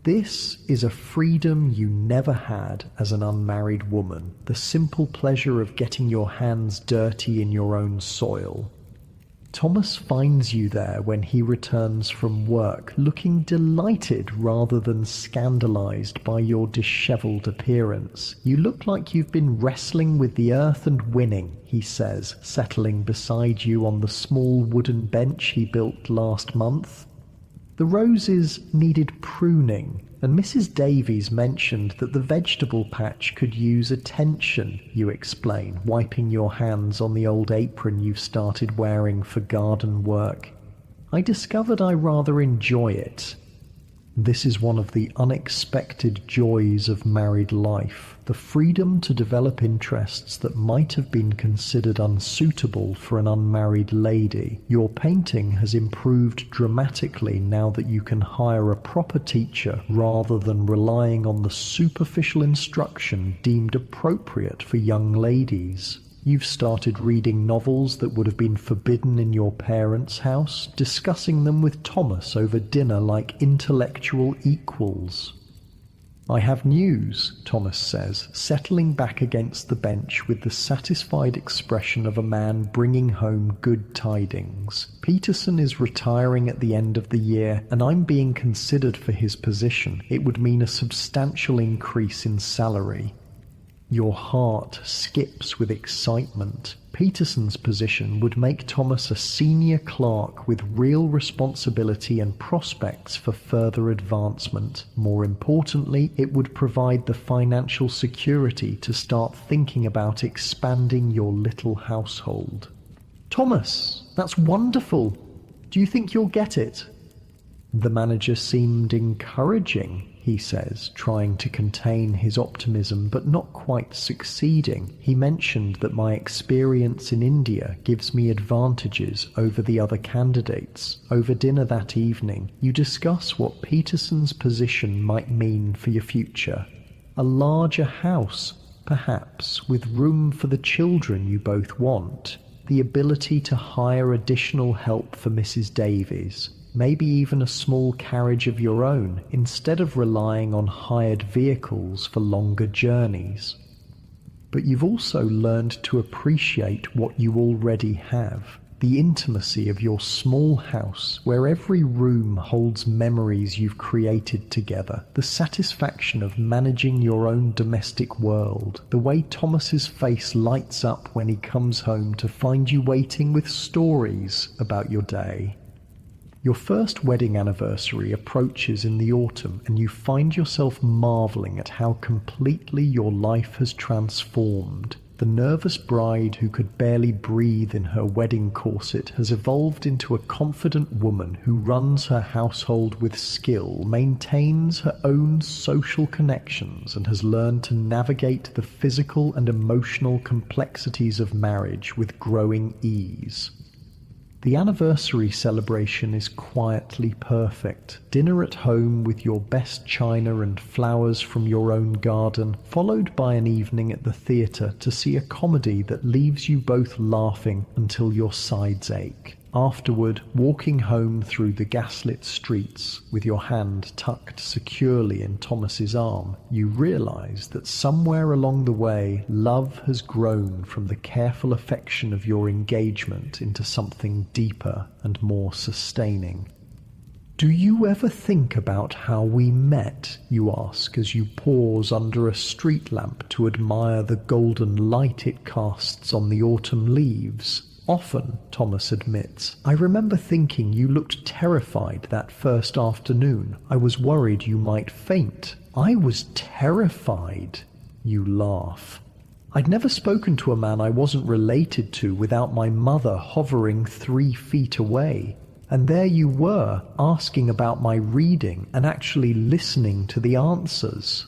This is a freedom you never had as an unmarried woman, the simple pleasure of getting your hands dirty in your own soil. Thomas finds you there when he returns from work, looking delighted rather than scandalized by your disheveled appearance. "You look like you've been wrestling with the earth and winning," he says, settling beside you on the small wooden bench he built last month. "The roses needed pruning, and Mrs. Davies mentioned that the vegetable patch could use attention," you explain, wiping your hands on the old apron you've started wearing for garden work. "I discovered I rather enjoy it." This is one of the unexpected joys of married life, the freedom to develop interests that might have been considered unsuitable for an unmarried lady. Your painting has improved dramatically now that you can hire a proper teacher rather than relying on the superficial instruction deemed appropriate for young ladies. You've started reading novels that would have been forbidden in your parents' house, discussing them with Thomas over dinner like intellectual equals. "I have news," Thomas says, settling back against the bench with the satisfied expression of a man bringing home good tidings. "Peterson is retiring at the end of the year, and I'm being considered for his position. It would mean a substantial increase in salary." Your heart skips with excitement. Peterson's position would make Thomas a senior clerk with real responsibility and prospects for further advancement. More importantly, it would provide the financial security to start thinking about expanding your little household. "Thomas, that's wonderful. Do you think you'll get it?" The manager seemed encouraging, he says, trying to contain his optimism but not quite succeeding. "He mentioned that my experience in India gives me advantages over the other candidates." Over dinner that evening, you discuss what Peterson's position might mean for your future. A larger house, perhaps, with room for the children you both want. The ability to hire additional help for Mrs. Davies. Maybe even a small carriage of your own, instead of relying on hired vehicles for longer journeys. But you've also learned to appreciate what you already have. The intimacy of your small house, where every room holds memories you've created together. The satisfaction of managing your own domestic world. The way Thomas's face lights up when he comes home to find you waiting with stories about your day. Your first wedding anniversary approaches in the autumn, and you find yourself marveling at how completely your life has transformed. The nervous bride who could barely breathe in her wedding corset has evolved into a confident woman who runs her household with skill, maintains her own social connections, and has learned to navigate the physical and emotional complexities of marriage with growing ease. The anniversary celebration is quietly perfect. Dinner at home with your best china and flowers from your own garden, followed by an evening at the theatre to see a comedy that leaves you both laughing until your sides ache. Afterward, walking home through the gaslit streets with your hand tucked securely in Thomas's arm, you realise that somewhere along the way love has grown from the careful affection of your engagement into something deeper and more sustaining. "Do you ever think about how we met?" you ask as you pause under a street lamp to admire the golden light it casts on the autumn leaves. "Often," Thomas admits. "I remember thinking you looked terrified that first afternoon. I was worried you might faint." "I was terrified," you laugh. "I'd never spoken to a man I wasn't related to without my mother hovering 3 feet away. And there you were, asking about my reading and actually listening to the answers.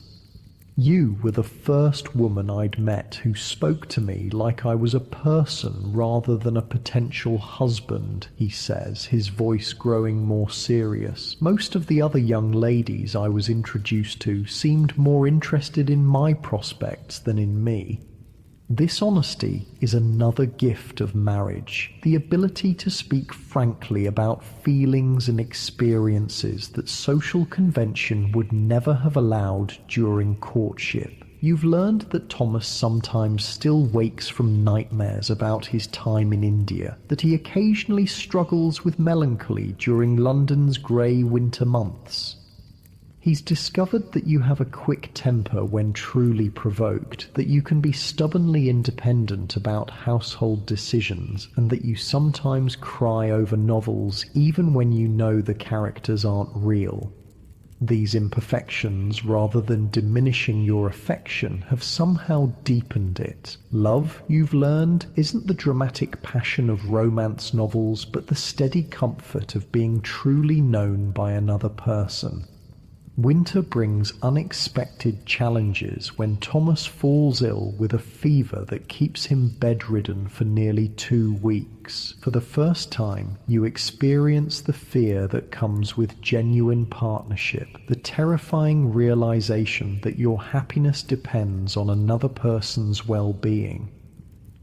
You were the first woman I'd met who spoke to me like I was a person rather than a potential husband," he says, his voice growing more serious. "Most of the other young ladies I was introduced to seemed more interested in my prospects than in me." This honesty is another gift of marriage, the ability to speak frankly about feelings and experiences that social convention would never have allowed during courtship. You've learned that Thomas sometimes still wakes from nightmares about his time in India, that he occasionally struggles with melancholy during London's grey winter months. He's discovered that you have a quick temper when truly provoked, that you can be stubbornly independent about household decisions, and that you sometimes cry over novels even when you know the characters aren't real. These imperfections, rather than diminishing your affection, have somehow deepened it. Love, you've learned, isn't the dramatic passion of romance novels, but the steady comfort of being truly known by another person. Winter brings unexpected challenges when Thomas falls ill with a fever that keeps him bedridden for nearly 2 weeks. For the first time, you experience the fear that comes with genuine partnership, the terrifying realization that your happiness depends on another person's well-being.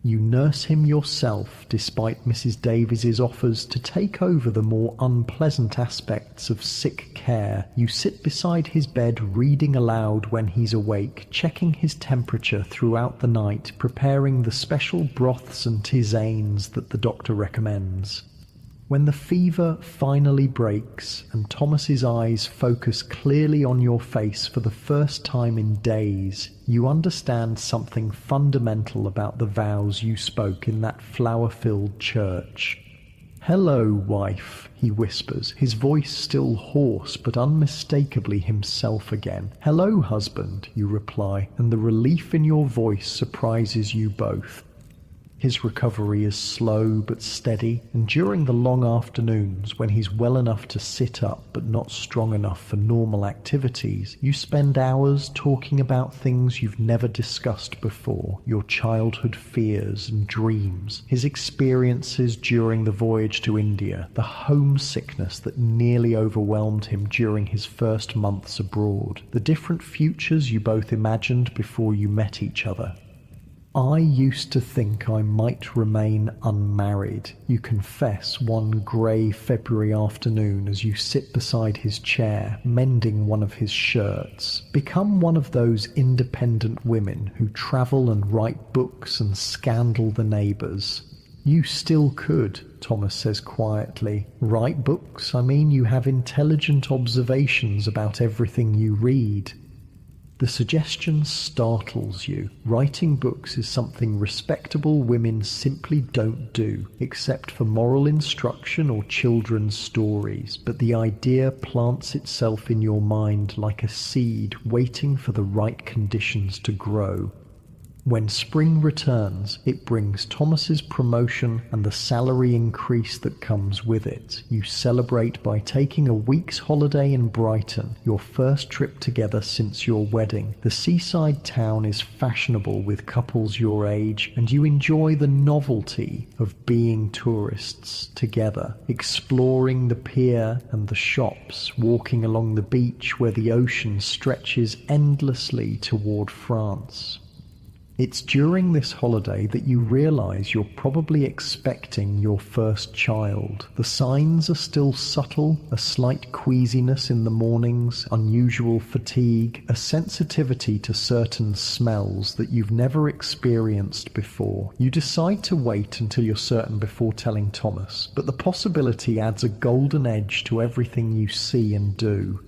You nurse him yourself despite Mrs. Davies's offers to take over the more unpleasant aspects of sick care. You sit beside his bed reading aloud when he's awake, checking his temperature throughout the night, preparing the special broths and tisanes that the doctor recommends. When the fever finally breaks and Thomas's eyes focus clearly on your face for the first time in days, you understand something fundamental about the vows you spoke in that flower-filled church. "Hello, wife," he whispers, his voice still hoarse but unmistakably himself again. "Hello, husband," you reply, and the relief in your voice surprises you both. His recovery is slow but steady, and during the long afternoons when he's well enough to sit up but not strong enough for normal activities, you spend hours talking about things you've never discussed before, your childhood fears and dreams, his experiences during the voyage to India, the homesickness that nearly overwhelmed him during his first months abroad, the different futures you both imagined before you met each other. "I used to think I might remain unmarried," you confess one grey February afternoon as you sit beside his chair, mending one of his shirts. "Become one of those independent women who travel and write books and scandal the neighbours." "You still could," Thomas says quietly. "Write books? I mean, you have intelligent observations about everything you read." The suggestion startles you. Writing books is something respectable women simply don't do, except for moral instruction or children's stories, but the idea plants itself in your mind like a seed waiting for the right conditions to grow. When spring returns, it brings Thomas's promotion and the salary increase that comes with it. You celebrate by taking a week's holiday in Brighton, your first trip together since your wedding. The seaside town is fashionable with couples your age, and you enjoy the novelty of being tourists together, exploring the pier and the shops, walking along the beach where the ocean stretches endlessly toward France. It's during this holiday that you realize you're probably expecting your first child. The signs are still subtle: a slight queasiness in the mornings, unusual fatigue, a sensitivity to certain smells that you've never experienced before. You decide to wait until you're certain before telling Thomas, but the possibility adds a golden edge to everything you see and do.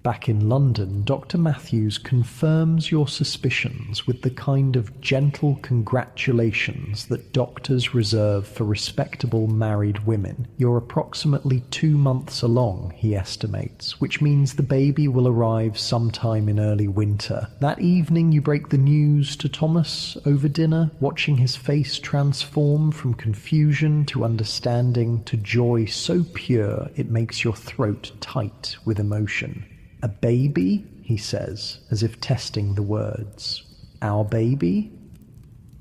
Back in London, Dr. Matthews confirms your suspicions with the kind of gentle congratulations that doctors reserve for respectable married women. You're approximately 2 months along, he estimates, which means the baby will arrive sometime in early winter. That evening you break the news to Thomas over dinner, watching his face transform from confusion to understanding to joy so pure it makes your throat tight with emotion. "A baby?" he says, as if testing the words. "Our baby?"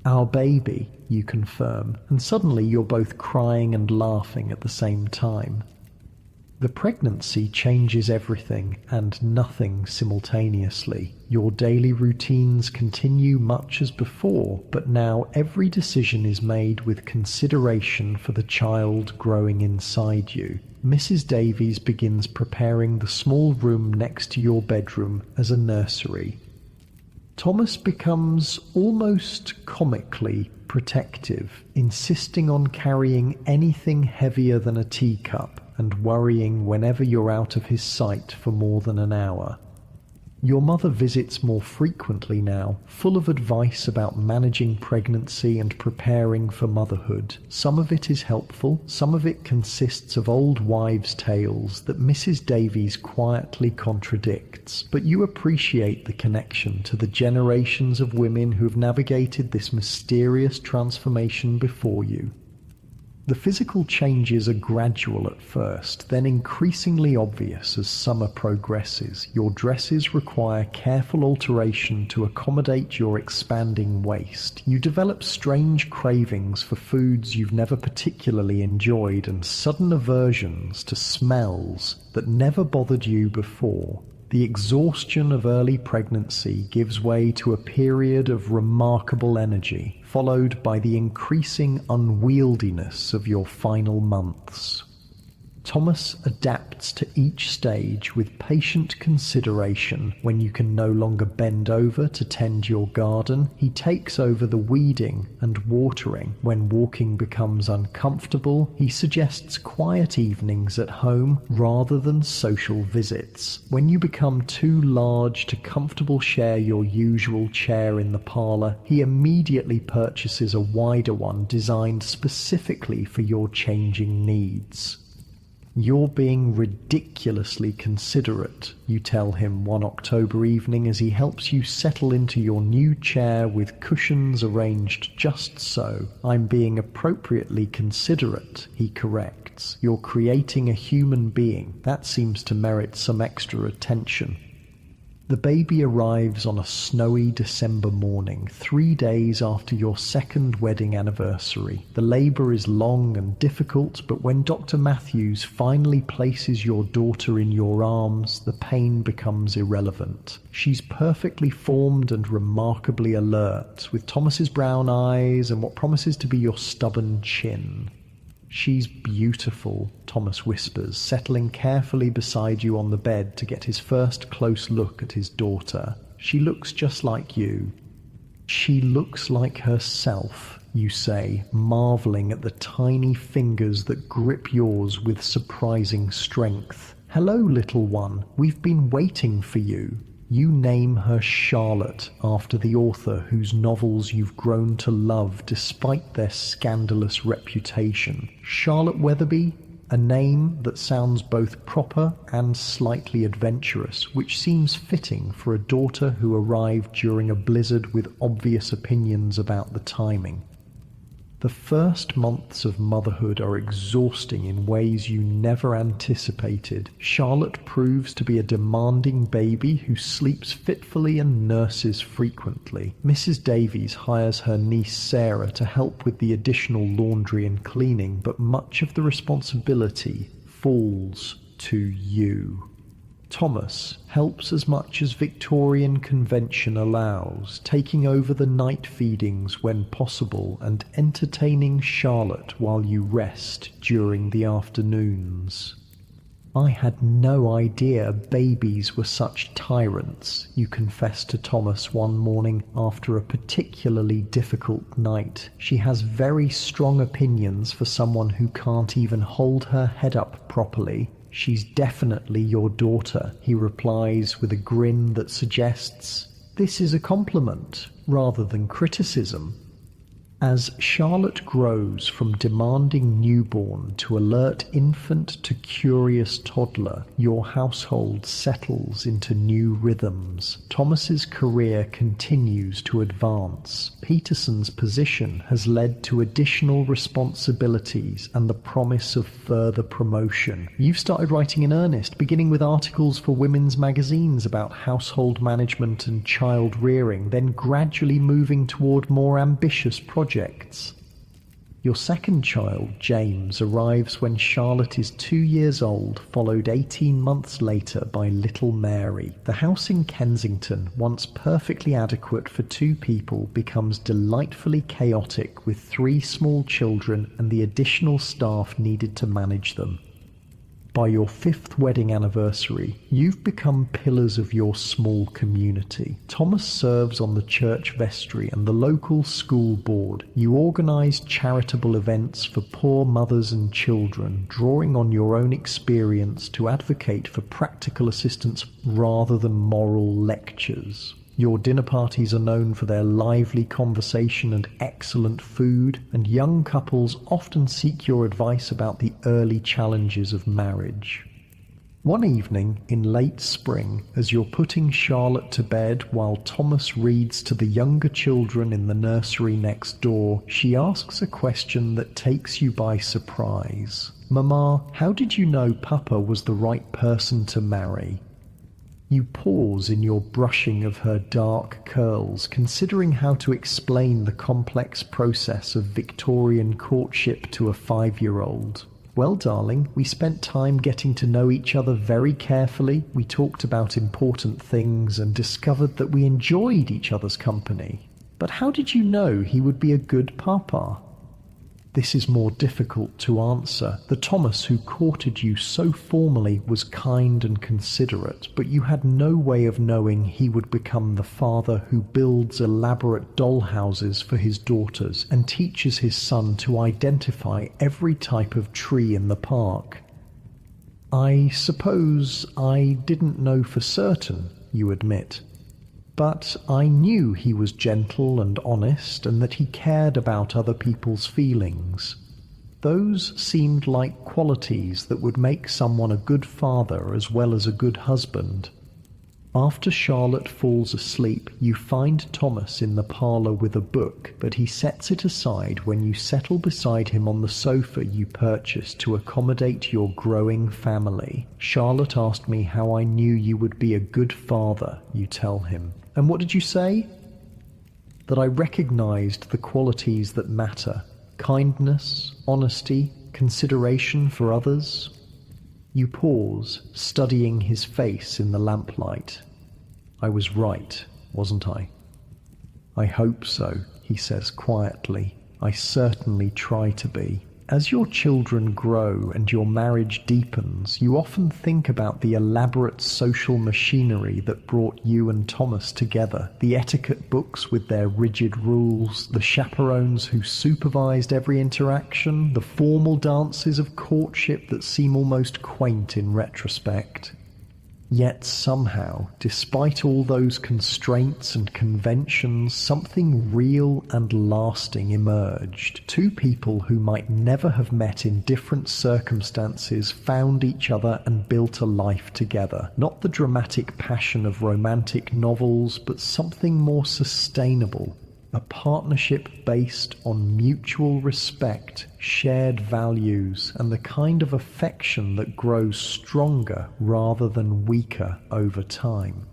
"Our baby," you confirm, and suddenly you're both crying and laughing at the same time. The pregnancy changes everything and nothing simultaneously. Your daily routines continue much as before, but now every decision is made with consideration for the child growing inside you. Mrs. Davies begins preparing the small room next to your bedroom as a nursery. Thomas becomes almost comically protective, insisting on carrying anything heavier than a teacup and worrying whenever you're out of his sight for more than an hour. Your mother visits more frequently now, full of advice about managing pregnancy and preparing for motherhood. Some of it is helpful, some of it consists of old wives' tales that Mrs. Davies quietly contradicts, but you appreciate the connection to the generations of women who've navigated this mysterious transformation before you. The physical changes are gradual at first, then increasingly obvious as summer progresses. Your dresses require careful alteration to accommodate your expanding waist. You develop strange cravings for foods you've never particularly enjoyed and sudden aversions to smells that never bothered you before. The exhaustion of early pregnancy gives way to a period of remarkable energy, followed by the increasing unwieldiness of your final months. Thomas adapts to each stage with patient consideration. When you can no longer bend over to tend your garden, he takes over the weeding and watering. When walking becomes uncomfortable, he suggests quiet evenings at home rather than social visits. When you become too large to comfortably share your usual chair in the parlour, he immediately purchases a wider one designed specifically for your changing needs. "You're being ridiculously considerate," you tell him one October evening as he helps you settle into your new chair with cushions arranged just so. "I'm being appropriately considerate," he corrects. "You're creating a human being. That seems to merit some extra attention." The baby arrives on a snowy December morning, 3 days after your second wedding anniversary. The labour is long and difficult, but when Dr. Matthews finally places your daughter in your arms, the pain becomes irrelevant. She's perfectly formed and remarkably alert, with Thomas's brown eyes and what promises to be your stubborn chin. "She's beautiful," Thomas whispers, settling carefully beside you on the bed to get his first close look at his daughter. "She looks just like you." "She looks like herself," you say, marveling at the tiny fingers that grip yours with surprising strength. "Hello, little one. We've been waiting for you." You name her Charlotte, after the author whose novels you've grown to love despite their scandalous reputation. "Charlotte Weatherby, a name that sounds both proper and slightly adventurous, which seems fitting for a daughter who arrived during a blizzard with obvious opinions about the timing. The first months of motherhood are exhausting in ways you never anticipated. Charlotte proves to be a demanding baby who sleeps fitfully and nurses frequently. Mrs. Davies hires her niece Sarah to help with the additional laundry and cleaning, but much of the responsibility falls to you. Thomas helps as much as Victorian convention allows, taking over the night feedings when possible and entertaining Charlotte while you rest during the afternoons. I had no idea babies were such tyrants, you confessed to Thomas one morning after a particularly difficult night. She has very strong opinions for someone who can't even hold her head up properly. She's definitely your daughter, he replies with a grin that suggests this is a compliment rather than criticism. As Charlotte grows from demanding newborn to alert infant to curious toddler, your household settles into new rhythms. Thomas's career continues to advance. Peterson's position has led to additional responsibilities and the promise of further promotion. You've started writing in earnest, beginning with articles for women's magazines about household management and child rearing, then gradually moving toward more ambitious projects. Your second child, James, arrives when Charlotte is 2 years old, followed 18 months later by little Mary. The house in Kensington, once perfectly adequate for 2 people, becomes delightfully chaotic with 3 small children and the additional staff needed to manage them. By your 5th wedding anniversary, you've become pillars of your small community. Thomas serves on the church vestry and the local school board. You organize charitable events for poor mothers and children, drawing on your own experience to advocate for practical assistance rather than moral lectures. Your dinner parties are known for their lively conversation and excellent food, and young couples often seek your advice about the early challenges of marriage. One evening in late spring, as you're putting Charlotte to bed while Thomas reads to the younger children in the nursery next door, she asks a question that takes you by surprise. "Mama, how did you know Papa was the right person to marry?" You pause in your brushing of her dark curls, considering how to explain the complex process of Victorian courtship to a 5-year-old. "Well, darling, we spent time getting to know each other very carefully. We talked about important things and discovered that we enjoyed each other's company. But how did you know he would be a good papa?" This is more difficult to answer. The Thomas who courted you so formally was kind and considerate, but you had no way of knowing he would become the father who builds elaborate doll houses for his daughters and teaches his son to identify every type of tree in the park. "I suppose I didn't know for certain," you admit. "But I knew he was gentle and honest and that he cared about other people's feelings. Those seemed like qualities that would make someone a good father as well as a good husband." After Charlotte falls asleep, you find Thomas in the parlour with a book, but he sets it aside when you settle beside him on the sofa you purchased to accommodate your growing family. "Charlotte asked me how I knew you would be a good father," you tell him. "And what did you say?" "That I recognized the qualities that matter: kindness, honesty, consideration for others." You pause, studying his face in the lamplight. "I was right, wasn't I?" "I hope so," he says quietly. "I certainly try to be." As your children grow and your marriage deepens, you often think about the elaborate social machinery that brought you and Thomas together. The etiquette books with their rigid rules, the chaperones who supervised every interaction, the formal dances of courtship that seem almost quaint in retrospect. Yet somehow, despite all those constraints and conventions, something real and lasting emerged. Two people who might never have met in different circumstances found each other and built a life together. Not the dramatic passion of romantic novels, but something more sustainable. A partnership based on mutual respect, shared values, and the kind of affection that grows stronger rather than weaker over time.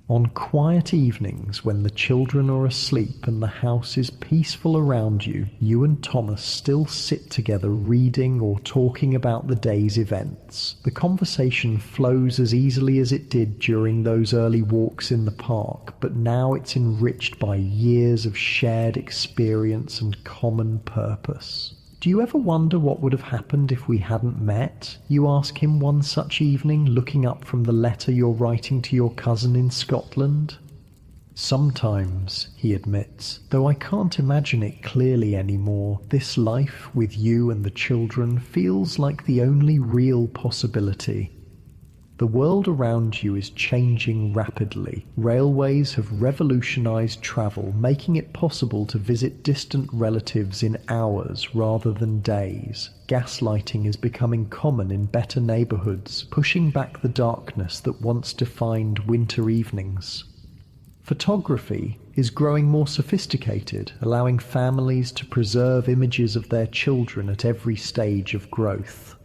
On quiet evenings when the children are asleep and the house is peaceful around you, you and Thomas still sit together reading or talking about the day's events. The conversation flows as easily as it did during those early walks in the park, but now it's enriched by years of shared experience and common purpose. "Do you ever wonder what would have happened if we hadn't met?" you ask him one such evening, looking up from the letter you're writing to your cousin in Scotland. "Sometimes," he admits, "though I can't imagine it clearly anymore. This life with you and the children feels like the only real possibility." The world around you is changing rapidly. Railways have revolutionized travel, making it possible to visit distant relatives in hours rather than days. Gaslighting is becoming common in better neighborhoods, pushing back the darkness that once defined winter evenings. Photography is growing more sophisticated, allowing families to preserve images of their children at every stage of growth.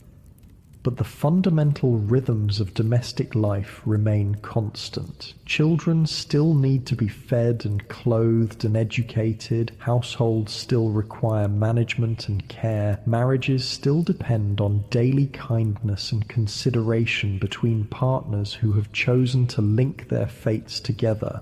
But the fundamental rhythms of domestic life remain constant. Children still need to be fed and clothed and educated. Households still require management and care. Marriages still depend on daily kindness and consideration between partners who have chosen to link their fates together.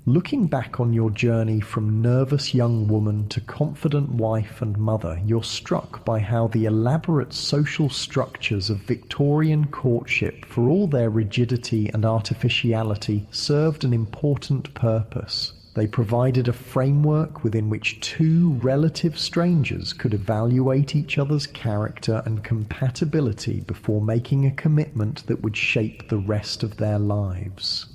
Looking back on your journey from nervous young woman to confident wife and mother, you're struck by how the elaborate social structures of Victorian courtship, for all their rigidity and artificiality, served an important purpose. They provided a framework within which two relative strangers could evaluate each other's character and compatibility before making a commitment that would shape the rest of their lives.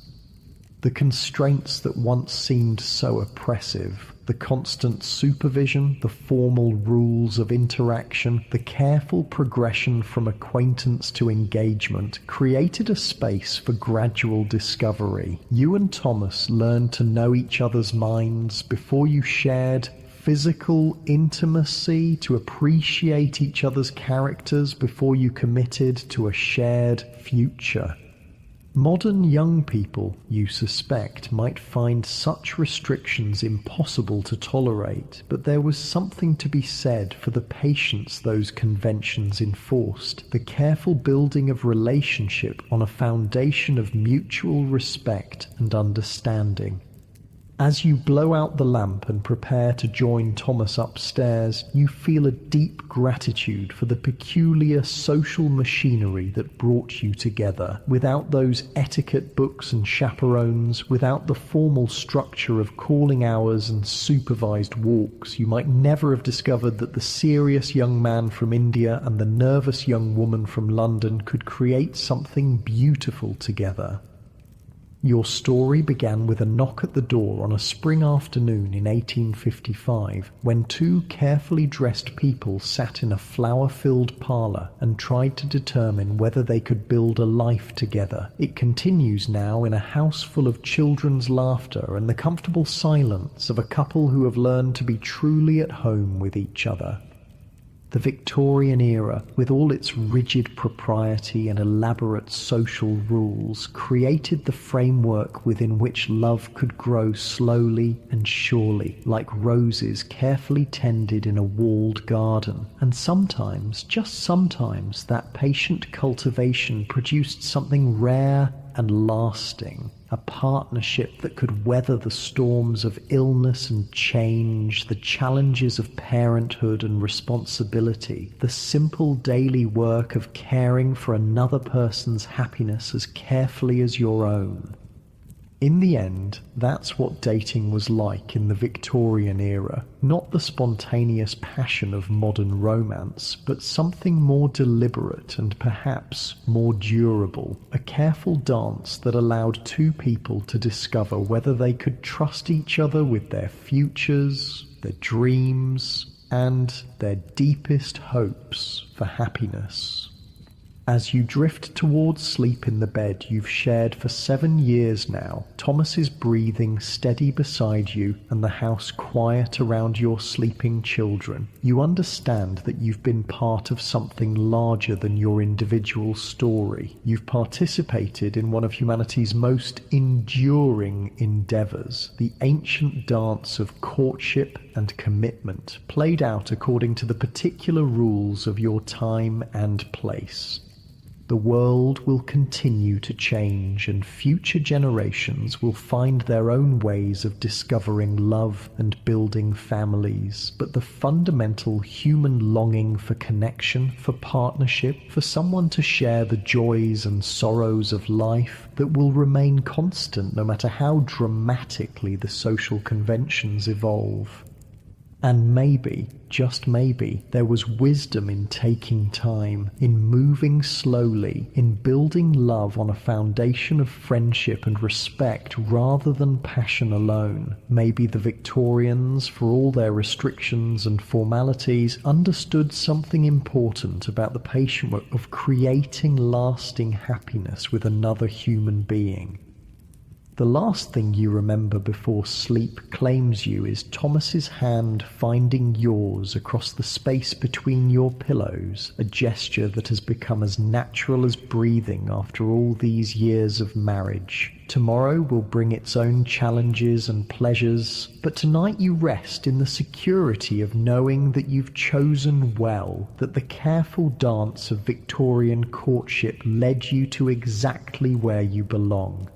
The constraints that once seemed so oppressive, the constant supervision, the formal rules of interaction, the careful progression from acquaintance to engagement, created a space for gradual discovery. You and Thomas learned to know each other's minds before you shared physical intimacy, to appreciate each other's characters before you committed to a shared future. Modern young people, you suspect, might find such restrictions impossible to tolerate, but there was something to be said for the patience those conventions enforced, the careful building of relationship on a foundation of mutual respect and understanding. As you blow out the lamp and prepare to join Thomas upstairs, you feel a deep gratitude for the peculiar social machinery that brought you together. Without those etiquette books and chaperones, without the formal structure of calling hours and supervised walks, you might never have discovered that the serious young man from India and the nervous young woman from London could create something beautiful together. Your story began with a knock at the door on a spring afternoon in 1855, when two carefully dressed people sat in a flower-filled parlour and tried to determine whether they could build a life together. It continues now in a house full of children's laughter and the comfortable silence of a couple who have learned to be truly at home with each other. The Victorian era, with all its rigid propriety and elaborate social rules, created the framework within which love could grow slowly and surely, like roses carefully tended in a walled garden. And sometimes, just sometimes, that patient cultivation produced something rare and lasting, a partnership that could weather the storms of illness and change, the challenges of parenthood and responsibility, the simple daily work of caring for another person's happiness as carefully as your own. In the end, that's what dating was like in the Victorian era. Not the spontaneous passion of modern romance, but something more deliberate and perhaps more durable. A careful dance that allowed two people to discover whether they could trust each other with their futures, their dreams, and their deepest hopes for happiness. As you drift towards sleep in the bed you've shared for 7 years now, Thomas's breathing steady beside you and the house quiet around your sleeping children, you understand that you've been part of something larger than your individual story. You've participated in one of humanity's most enduring endeavors, the ancient dance of courtship and commitment, played out according to the particular rules of your time and place. The world will continue to change, and future generations will find their own ways of discovering love and building families. But the fundamental human longing for connection, for partnership, for someone to share the joys and sorrows of life, that will remain constant no matter how dramatically the social conventions evolve. And maybe, just maybe, there was wisdom in taking time, in moving slowly, in building love on a foundation of friendship and respect rather than passion alone. Maybe the Victorians, for all their restrictions and formalities, understood something important about the patient work of creating lasting happiness with another human being. The last thing you remember before sleep claims you is Thomas's hand finding yours across the space between your pillows, a gesture that has become as natural as breathing after all these years of marriage. Tomorrow will bring its own challenges and pleasures, but tonight you rest in the security of knowing that you've chosen well, that the careful dance of Victorian courtship led you to exactly where you belong.